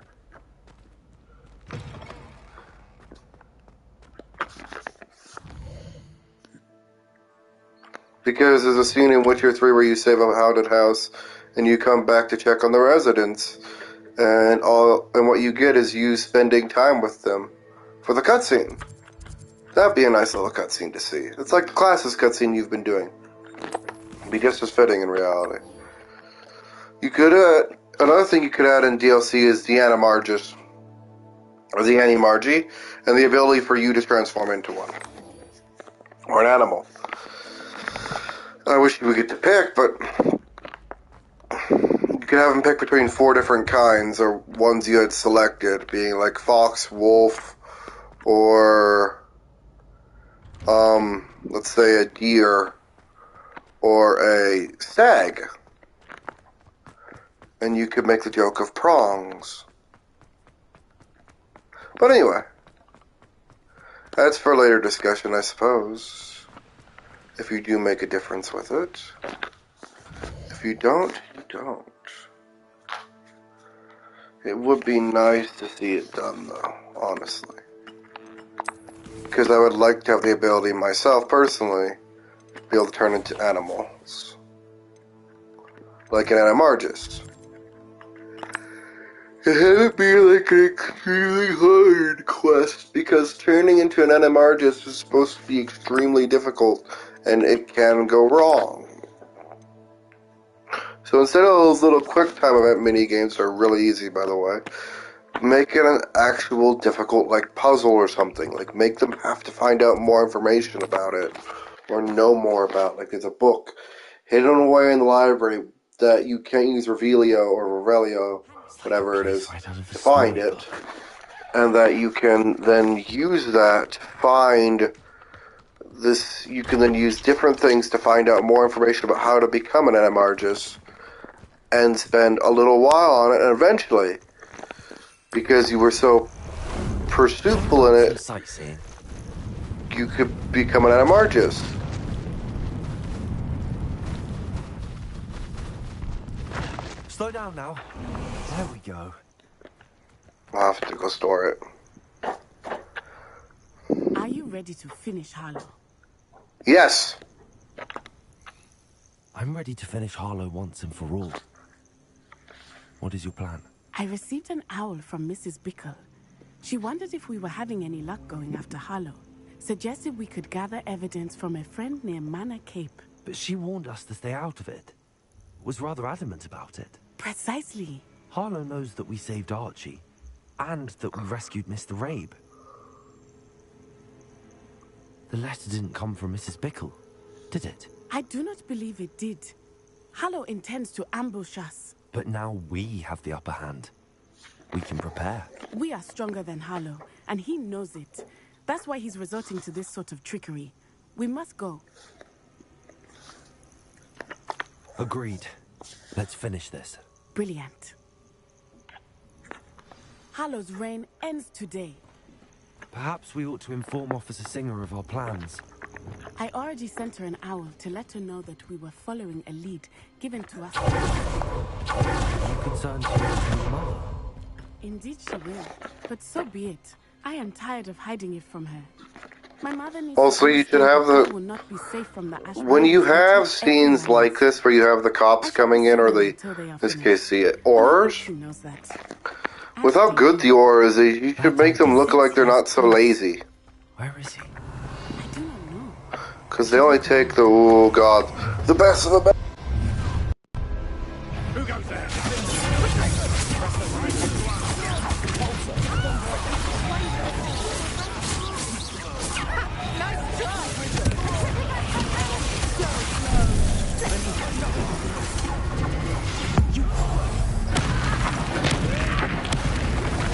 Because there's a scene in Witcher 3 where you save a haunted house and you come back to check on the residents, and what you get is you spending time with them for the cutscene. That'd be a nice little cutscene to see. It's like the classics cutscene you've been doing. It'd be just as fitting in reality. You could another thing you could add in DLC is the Animargus, or the Animargi, and the ability for you to transform into one or an animal. I wish you would get to pick, but you could have them pick between 4 different kinds, or ones you had selected, being like fox, wolf, or, let's say a deer, or a stag. And you could make the joke of prongs. But anyway, that's for later discussion, I suppose. If you do make a difference with it. If you don't, you don't. It would be nice to see it done, though, honestly. Because I would like to have the ability myself, personally, to be able to turn into animals. Like an Animargus. It had to be like an extremely hard quest, because turning into an Animargus is supposed to be extremely difficult, and it can go wrong. So instead of those little quick time event mini games that are really easy, by the way, make it an actual difficult, like, puzzle or something. Like, make them have to find out more information about it, or know more about it. Like, there's a book hidden away in the library that you can't use Revelio or Revelio, whatever it is, to find it, and that you can then use that to find this. You can then use different things to find out more information about how to become an Animargus, and spend a little while on it, and eventually, because you were so pursuitful in it, you could become an Animargus. Slow down now. There we go. I'll have to go store it. Are you ready to finish Harlow? Yes. I'm ready to finish Harlow once and for all. What is your plan? I received an owl from Mrs. Bickle. She wondered if we were having any luck going after Harlow. Suggested we could gather evidence from a friend near Manor Cape. But she warned us to stay out of it. Was rather adamant about it. Precisely. Harlow knows that we saved Archie, and that we rescued Mr. Rabe. The letter didn't come from Mrs. Bickle, did it? I do not believe it did. Harlow intends to ambush us. But now we have the upper hand. We can prepare. We are stronger than Harlow, and he knows it. That's why he's resorting to this sort of trickery. We must go. Agreed. Let's finish this. Brilliant. Harlow's reign ends today. Perhaps we ought to inform Officer Singer of our plans. I already sent her an owl to let her know that we were following a lead given to us. Are you concerned she will tell your mother? Indeed she will, but so be it. I am tired of hiding it from her. My mother needs Also, to you should understand have that the... will not be safe from the ash When you riders have until scenes everyone like is. this where you have the cops I shall coming in, or see them the, until they are in this finished. case, the I hope auras, she knows that. with how good the aura is, you should make them look like they're not so lazy. Where is he? I do not know. Because they only take the, oh god, the best of the best. Who goes there?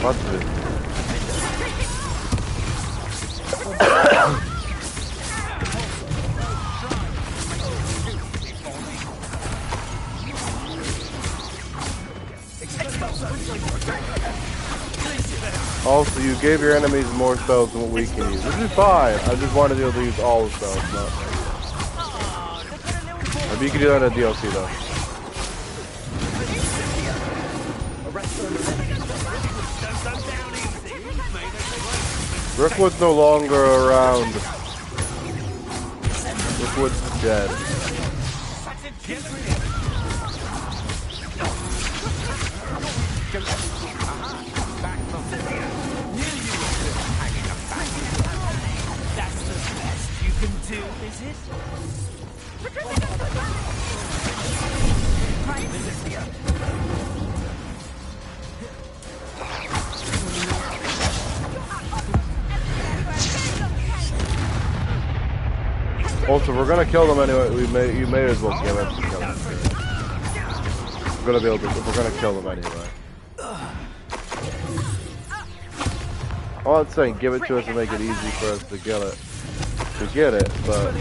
What's this? Also, you gave your enemies more spells than what we can use, which is fine. I just wanted to be able to use all the spells, not... Maybe you can do that in a DLC, though. Rookwood's no longer around. Rookwood's dead. That's the best you can do, is it? Also, we're gonna kill them anyway. You may as well give us to kill them. We're gonna be able to. We're gonna kill them anyway. I'm not saying give it to us and make it easy for us to get it, but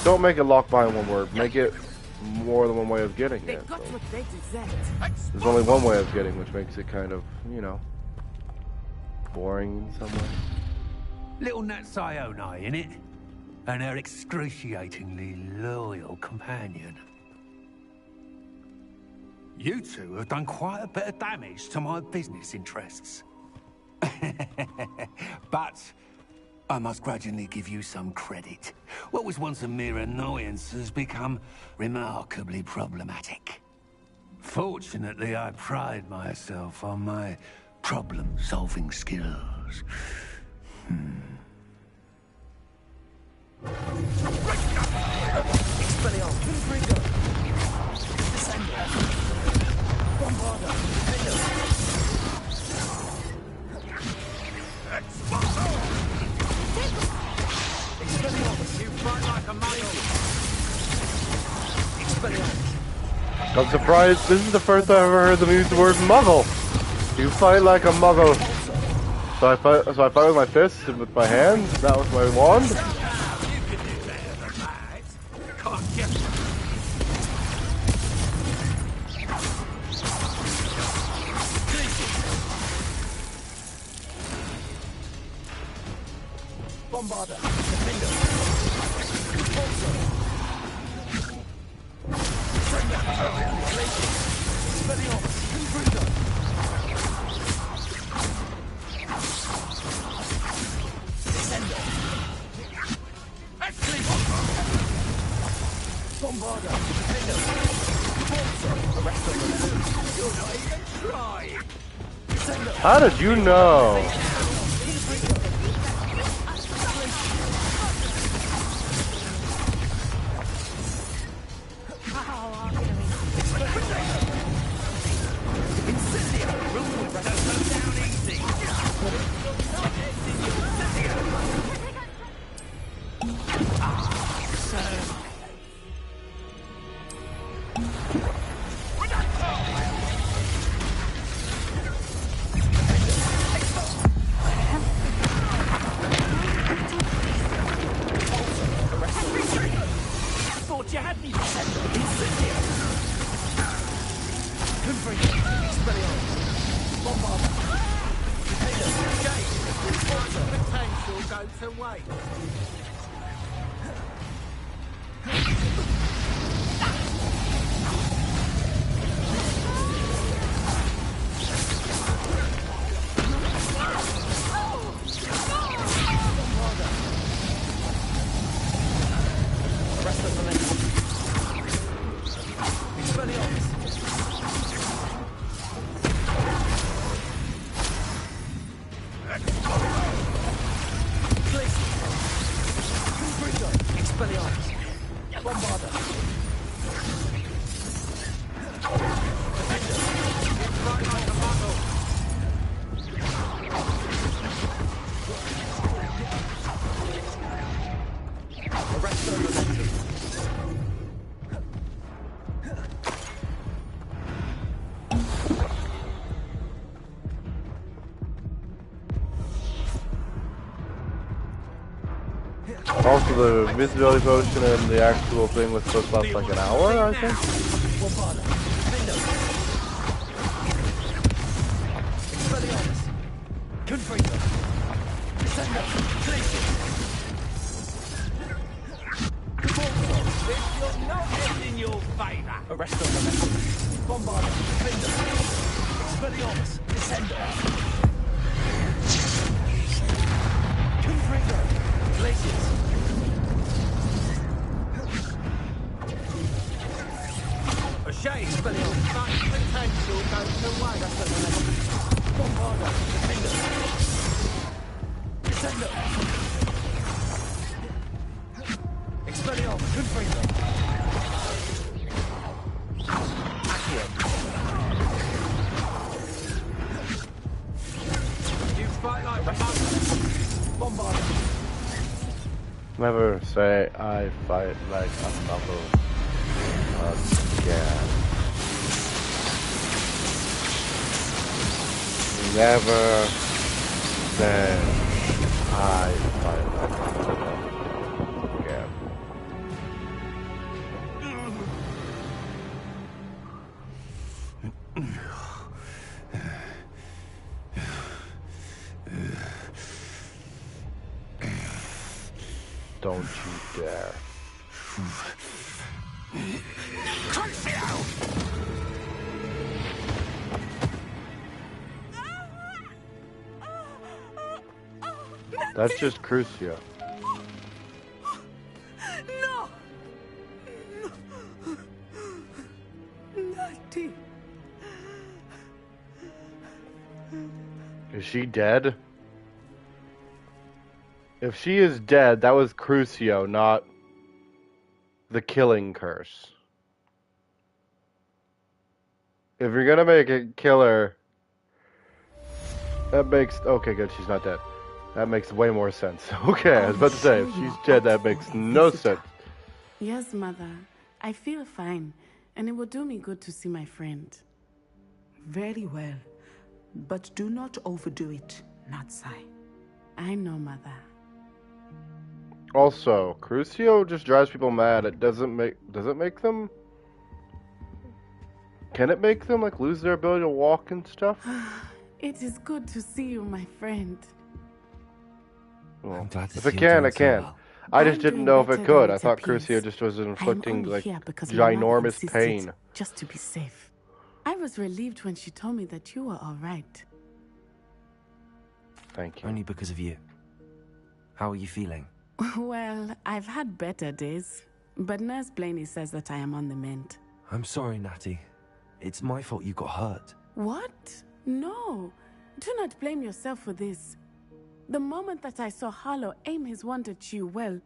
don't make it locked behind one word. Make it more than one way of getting it. So there's only one way of getting, which makes it kind of, you know, boring in some way. Little Nat Sione, innit? And her excruciatingly loyal companion. You two have done quite a bit of damage to my business interests. But I must grudgingly give you some credit. What was once a mere annoyance has become remarkably problematic. Fortunately, I pride myself on my problem-solving skills. I'm surprised. This is the first time I've ever heard them use the word muggle. You fight like a muggle. So I fight with my fists and with my hands. That was my wand. Bombarder. How did you know? Also, the invisibility potion and the actual thing was supposed to last like an hour, I think. Arrest on the left. Bombarder, Defender, Expelliarmus, Descender. Confringo, Glaciers. O'Shea, Expelliarmus, but potential goes to one. Arrest on the left. Bombarder, Defender, Descender. Expelliarmus, Confringo. Never say I fight like a novel again. Never say I fight like a novel again. Don't you dare. That's just Crucio. No! Natty. Is she dead? If she is dead, that was Crucio, not the killing curse. If you're gonna make a killer, that makes... Okay, good, she's not dead. That makes way more sense. Okay, I was about to say, if she's dead, that makes no sense. Yes, Mother. I feel fine, and it will do me good to see my friend. Very well. But do not overdo it, Natsai. I know, Mother. Also, Crucio just drives people mad. It doesn't make... Does it make them... Can it make them, like, lose their ability to walk and stuff? It is good to see you, my friend. Well, I'm glad to if see it you can, doing it so can. well. I just I'm didn't doing know if better it could. than I it thought appears. Crucio just was I am inflicting, only like, here because my mother ginormous insisted, pain. just to be safe. I was relieved when she told me that you were all right. Thank you. Only because of you. How are you feeling? Well, I've had better days, but Nurse Blaney says that I am on the mend. I'm sorry, Natty. It's my fault you got hurt. What? No. Do not blame yourself for this. The moment that I saw Harlow aim his wand at you, well...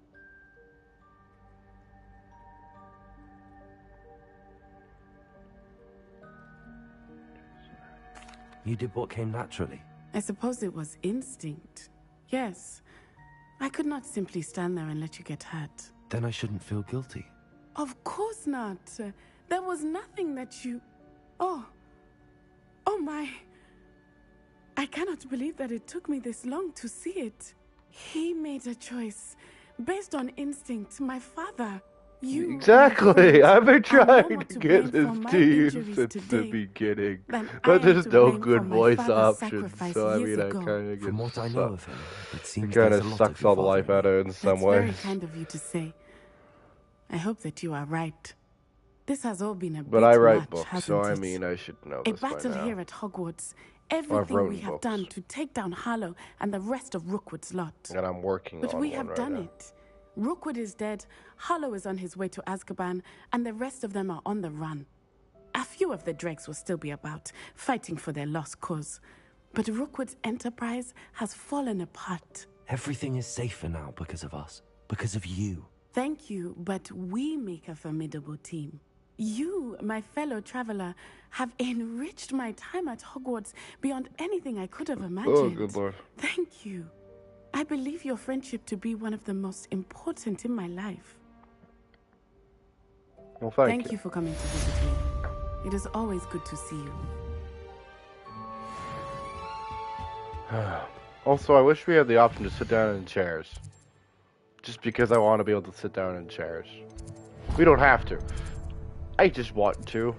You did what came naturally. I suppose it was instinct. Yes. I could not simply stand there and let you get hurt. Then I shouldn't feel guilty. Of course not. There was nothing that you... Oh. Oh my... I cannot believe that it took me this long to see it. He made a choice based on instinct. My father. You. Exactly. I've been trying to to get blame for this my to you injuries since the today beginning. than I But am there's to no blame good for my voice father's options, sacrifice so I years mean, I ago. kind of get From what I know of him, it seems kind there's of a lot sucks of your all the life father out of it in some That's ways. very kind of you to say. I hope that you are right. This has all been a But bit I write much, books, hasn't so I it? mean, I should know A this by battle now. here at Hogwarts. I've Everything written we have books. done to take down Harlow and the rest of Rookwood's lot. And I'm working But on we one have right done now. it. Rookwood is dead, Harlow is on his way to Azkaban, and the rest of them are on the run. A few of the dregs will still be about, fighting for their lost cause. But Rookwood's enterprise has fallen apart. Everything is safer now because of us. Because of you. Thank you, but we make a formidable team. You, my fellow traveler, have enriched my time at Hogwarts beyond anything I could have imagined. Oh, good lord. Thank you. I believe your friendship to be one of the most important in my life. Well, Thank you for coming to visit me. It is always good to see you. Also, I wish we had the option to sit down in chairs. Just because I want to be able to sit down in chairs. We don't have to. I just want to.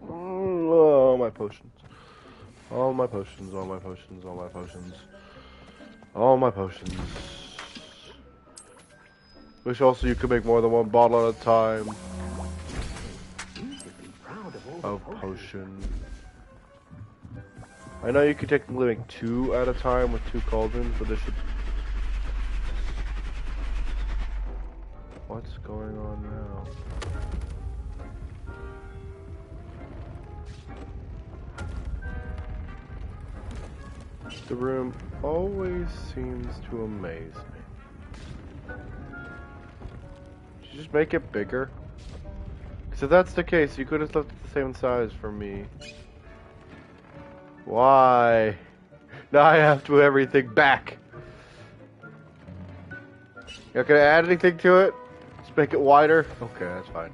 Oh, my potions. All my potions, all my potions, all my potions. All my potions. Wish also you could make more than one bottle at a time. Of potion. I know you could technically make 2 at a time with 2 cauldrons, but this should... What's going on now? The room always seems to amaze me. Should you just make it bigger? Because if that's the case, you could have left it the same size for me. Why? Now I have to put everything back. You're not gonna add anything to it? Just make it wider? Okay, that's fine.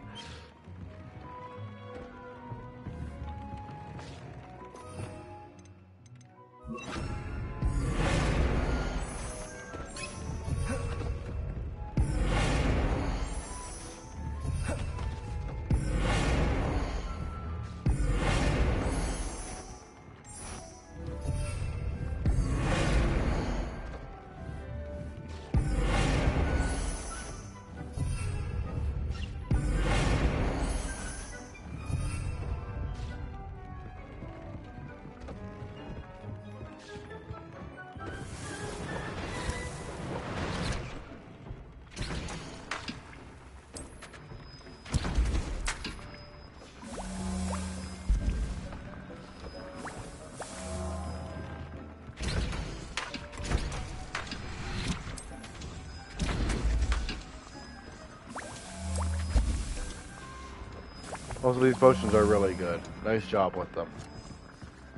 Also, these potions are really good. Nice job with them.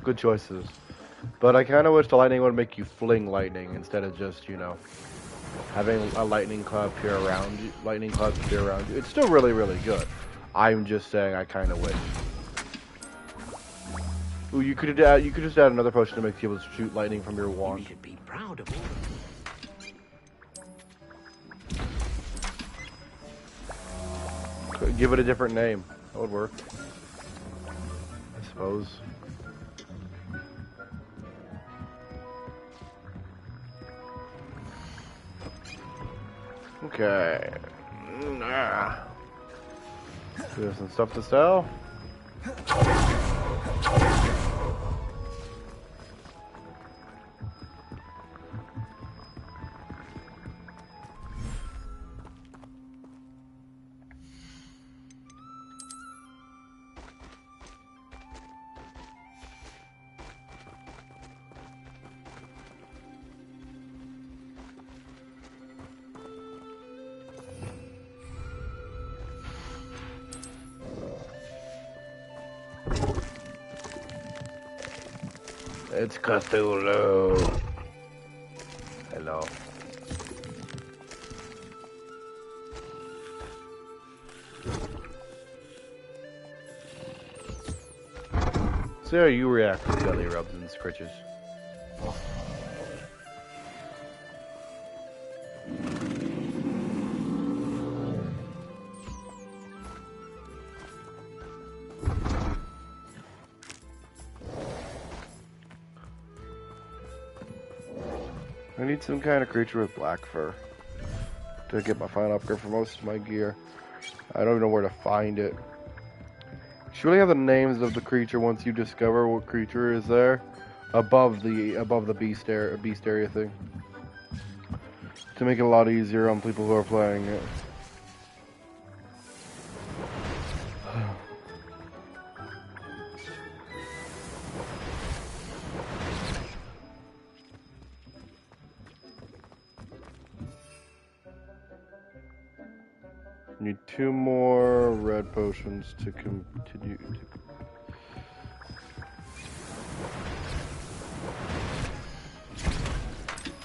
Good choices. But I kind of wish the lightning would make you fling lightning instead of just, you know, having a lightning cloud appear around you. It's still really, really good. I'm just saying I kind of wish. Ooh, you could just add another potion to make you able to shoot lightning from your wand. You should be proud of all. Give it a different name. That would work. I suppose. Okay. We have some stuff to sell. It's Cthulhu. Hello. See how you react to belly rubs and scritches. I need some kind of creature with black fur to get my final upgrade for most of my gear. I don't even know where to find it. You should really have the names of the creature once you discover what creature is there above the beast area thing, to make it a lot easier on people who are playing it. Need 2 more red potions to continue.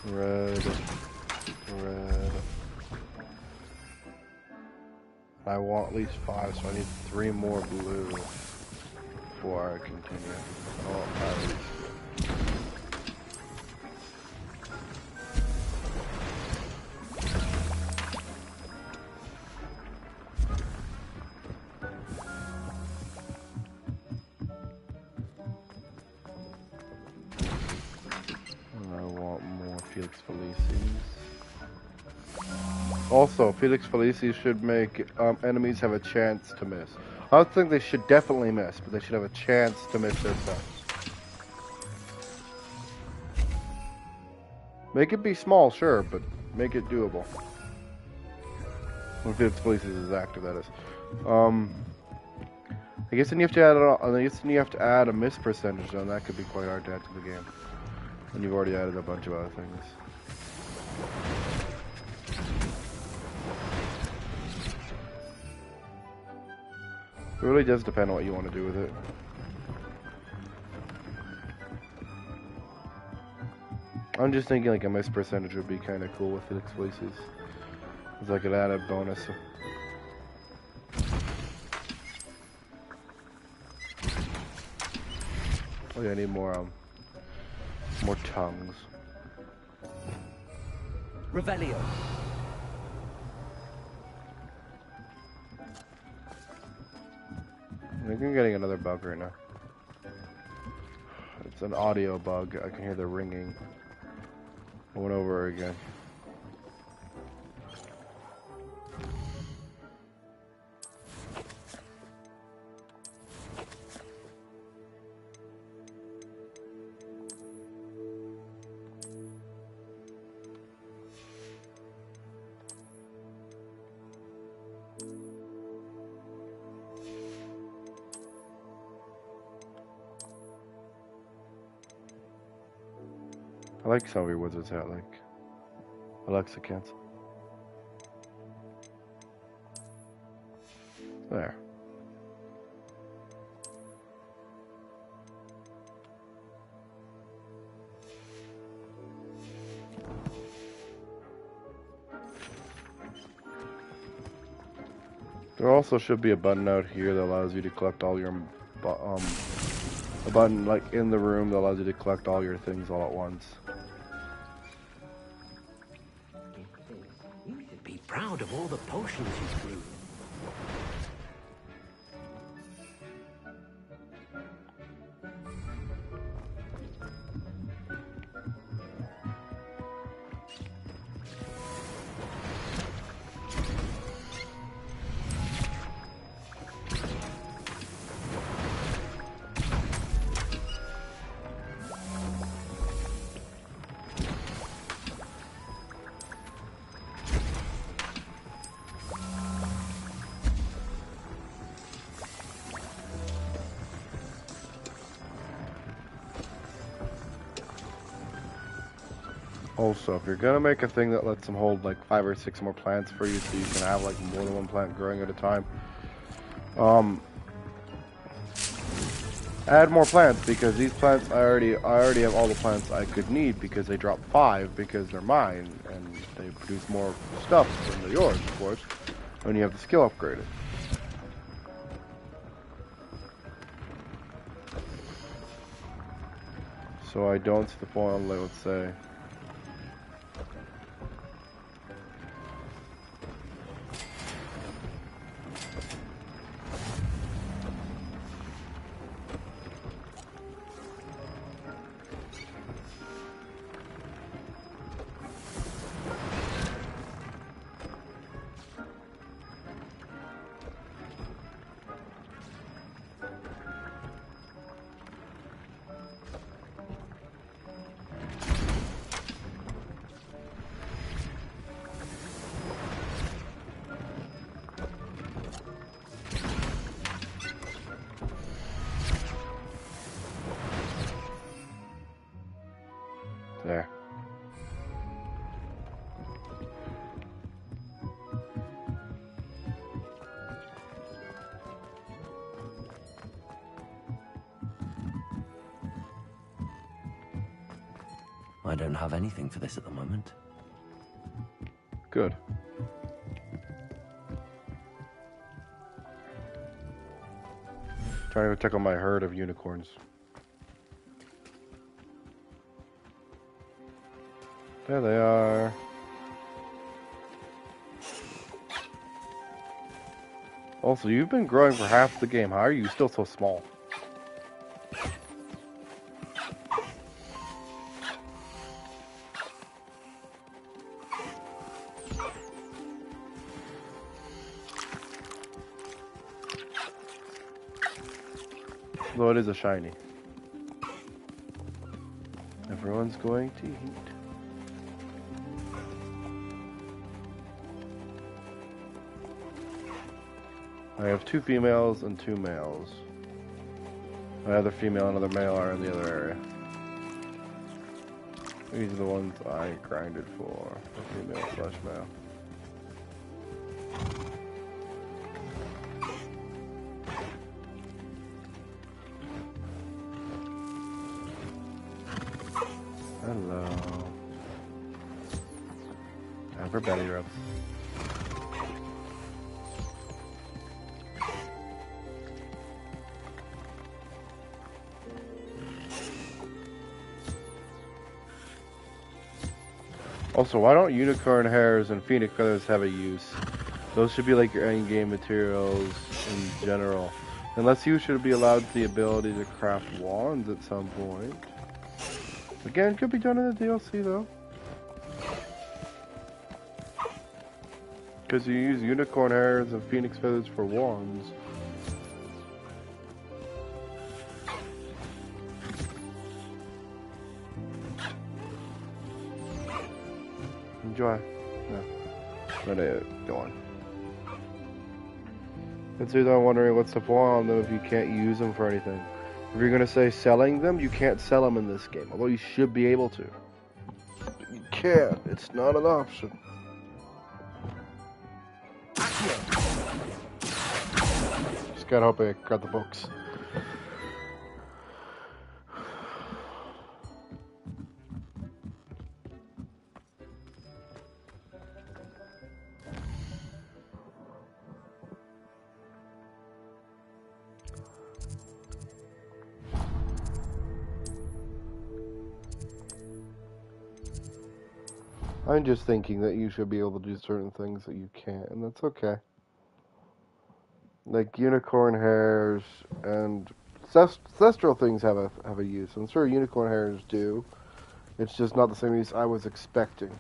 Red. I want at least 5, so I need 3 more blue. before I continue. I want more Felix Felicis. Also, Felix Felicis should make enemies have a chance to miss. I don't think they should definitely miss, but they should have a chance to miss their stuff. Make it be small, sure, but make it doable. When Felix Felicis is active, that is. I guess then you have to add. I guess then you have to add a miss percentage, and that could be quite hard to add to the game. And you've already added a bunch of other things. It really does depend on what you want to do with it. I'm just thinking like a miss percentage would be kind of cool with Felix Felicis. Because I could add a bonus. Oh yeah, I need more tongues. Revelio. I think I'm getting another bug right now. It's an audio bug. I can hear the ringing. I went over again. I like some of your wizards hat, like Alexa cancel. There. There also should be a button out here that allows you to collect all your a button like in the room that allows you to collect all your things all at once. You should be proud of all the potions you grew. Also, if you're gonna make a thing that lets them hold like 5 or 6 more plants for you, so you can have like more than one plant growing at a time, add more plants, because these plants I already have all the plants I could need, because they drop 5 because they're mine and they produce more stuff than they're yours, of course, when you have the skill upgraded. So I don't see the point, let's say. There. I don't have anything for this at the moment. Good. Trying to check on my herd of unicorns. There they are. Also, you've been growing for half the game. How are you still so small? Though it is a shiny. Everyone's going to eat. I have 2 females and 2 males. Another female and another male are in the other area. These are the ones I grinded for. Female slash male. Hello. Time for belly rubs. Also, why don't unicorn hairs and phoenix feathers have a use? Those should be like your in-game materials in general. Unless you should be allowed the ability to craft wands at some point. Again, could be done in the DLC though. Because you use unicorn hairs and phoenix feathers for wands. Enjoy. No. Let it go on. And so I'm wondering what's the point on them if you can't use them for anything. If you're gonna say selling them, you can't sell them in this game. Although you should be able to. You can't. It's not an option. Just gotta hope I got the books. I'm just thinking that you should be able to do certain things that you can't, and that's okay. Like unicorn hairs and ancestral things have a use. I'm sure unicorn hairs do. It's just not the same use I was expecting.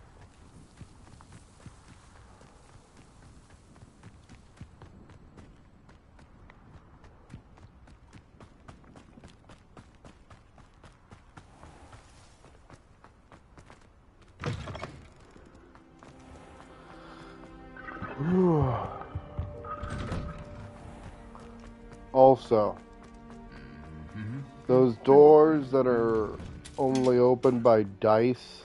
Also, those doors that are only opened by dice,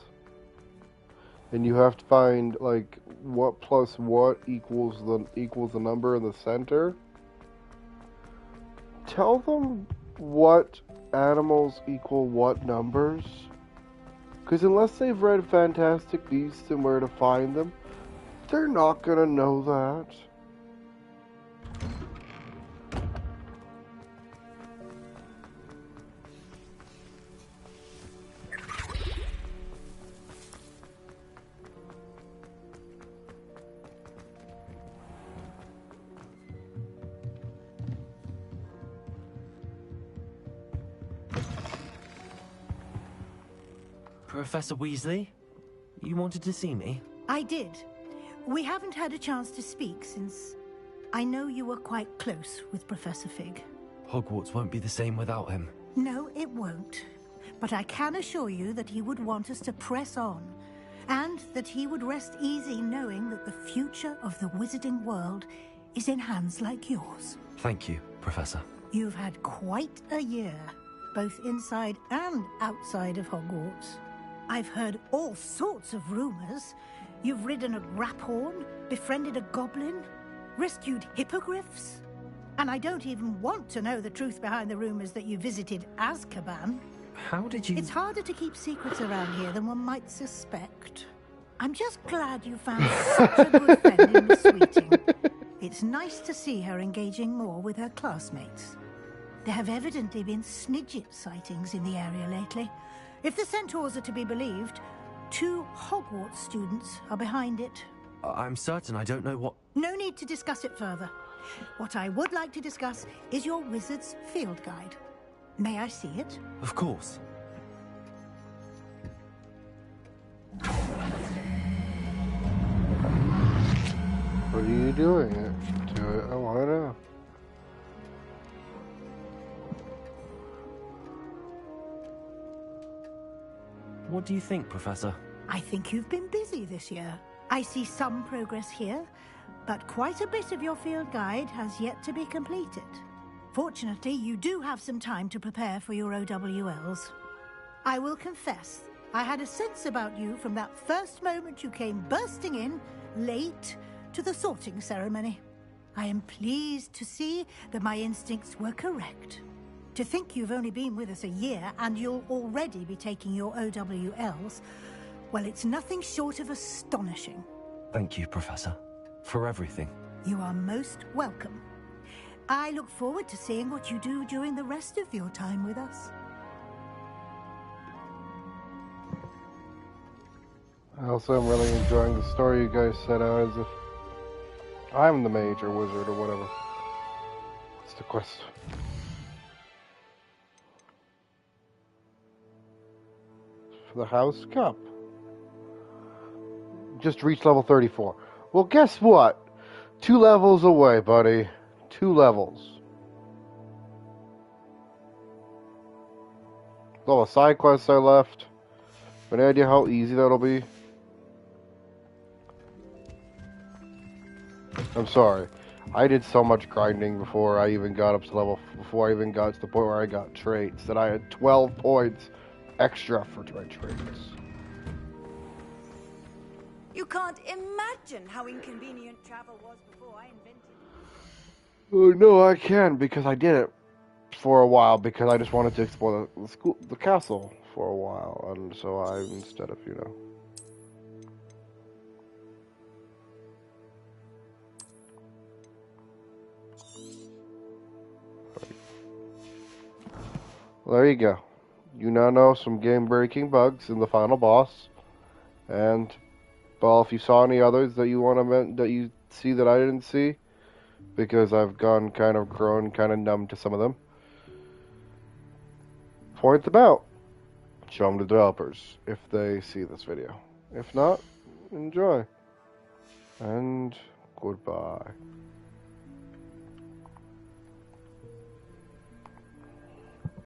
and you have to find like what plus what equals the number in the center. Tell them what animals equal what numbers, because unless they've read Fantastic Beasts and where to find them, they're not gonna know that. Professor Weasley? You wanted to see me? I did. We haven't had a chance to speak since I know you were quite close with Professor Fig. Hogwarts won't be the same without him. No, it won't. But I can assure you that he would want us to press on, and that he would rest easy knowing that the future of the wizarding world is in hands like yours. Thank you, Professor. You've had quite a year, both inside and outside of Hogwarts. I've heard all sorts of rumors. You've ridden a graphorn, befriended a goblin, rescued hippogriffs. And I don't even want to know the truth behind the rumors that you visited Azkaban. How did you... It's harder to keep secrets around here than one might suspect. I'm just glad you found such a good friend in Miss Sweeting. It's nice to see her engaging more with her classmates. There have evidently been Snidget sightings in the area lately. If the Centaurs are to be believed, 2 Hogwarts students are behind it. I'm certain I don't know what... No need to discuss it further. What I would like to discuss is your wizard's field guide. May I see it? Of course. What are you doing? Do it. I want to know. What do you think, Professor? I think you've been busy this year. I see some progress here, but quite a bit of your field guide has yet to be completed. Fortunately, you do have some time to prepare for your OWLs. I will confess, I had a sense about you from that first moment you came bursting in, late, to the sorting ceremony. I am pleased to see that my instincts were correct. To think you've only been with us a year and you'll already be taking your OWLs, well, it's nothing short of astonishing. Thank you, Professor, for everything. You are most welcome. I look forward to seeing what you do during the rest of your time with us. I also am really enjoying the story you guys set out as if I'm the mage or wizard or whatever. It's the quest. For the House Cup. Just reached level 34. Well, guess what? 2 levels away, buddy. 2 levels. All the side quests I left. Any idea how easy that'll be? I'm sorry. I did so much grinding before I even got up to before I even got to the point where I got traits, that I had 12 points extra for my traits. You can't imagine how inconvenient travel was before I invented it. Oh, no, I can, because I did it for a while, because I just wanted to explore the castle for a while, and so I, instead of, you know... Well, there you go. You now know some game-breaking bugs in the final boss, and, well, if you saw any others that you that you see that I didn't see, because I've grown kind of numb to some of them, point them out. Show them to developers if they see this video. If not, enjoy. And goodbye.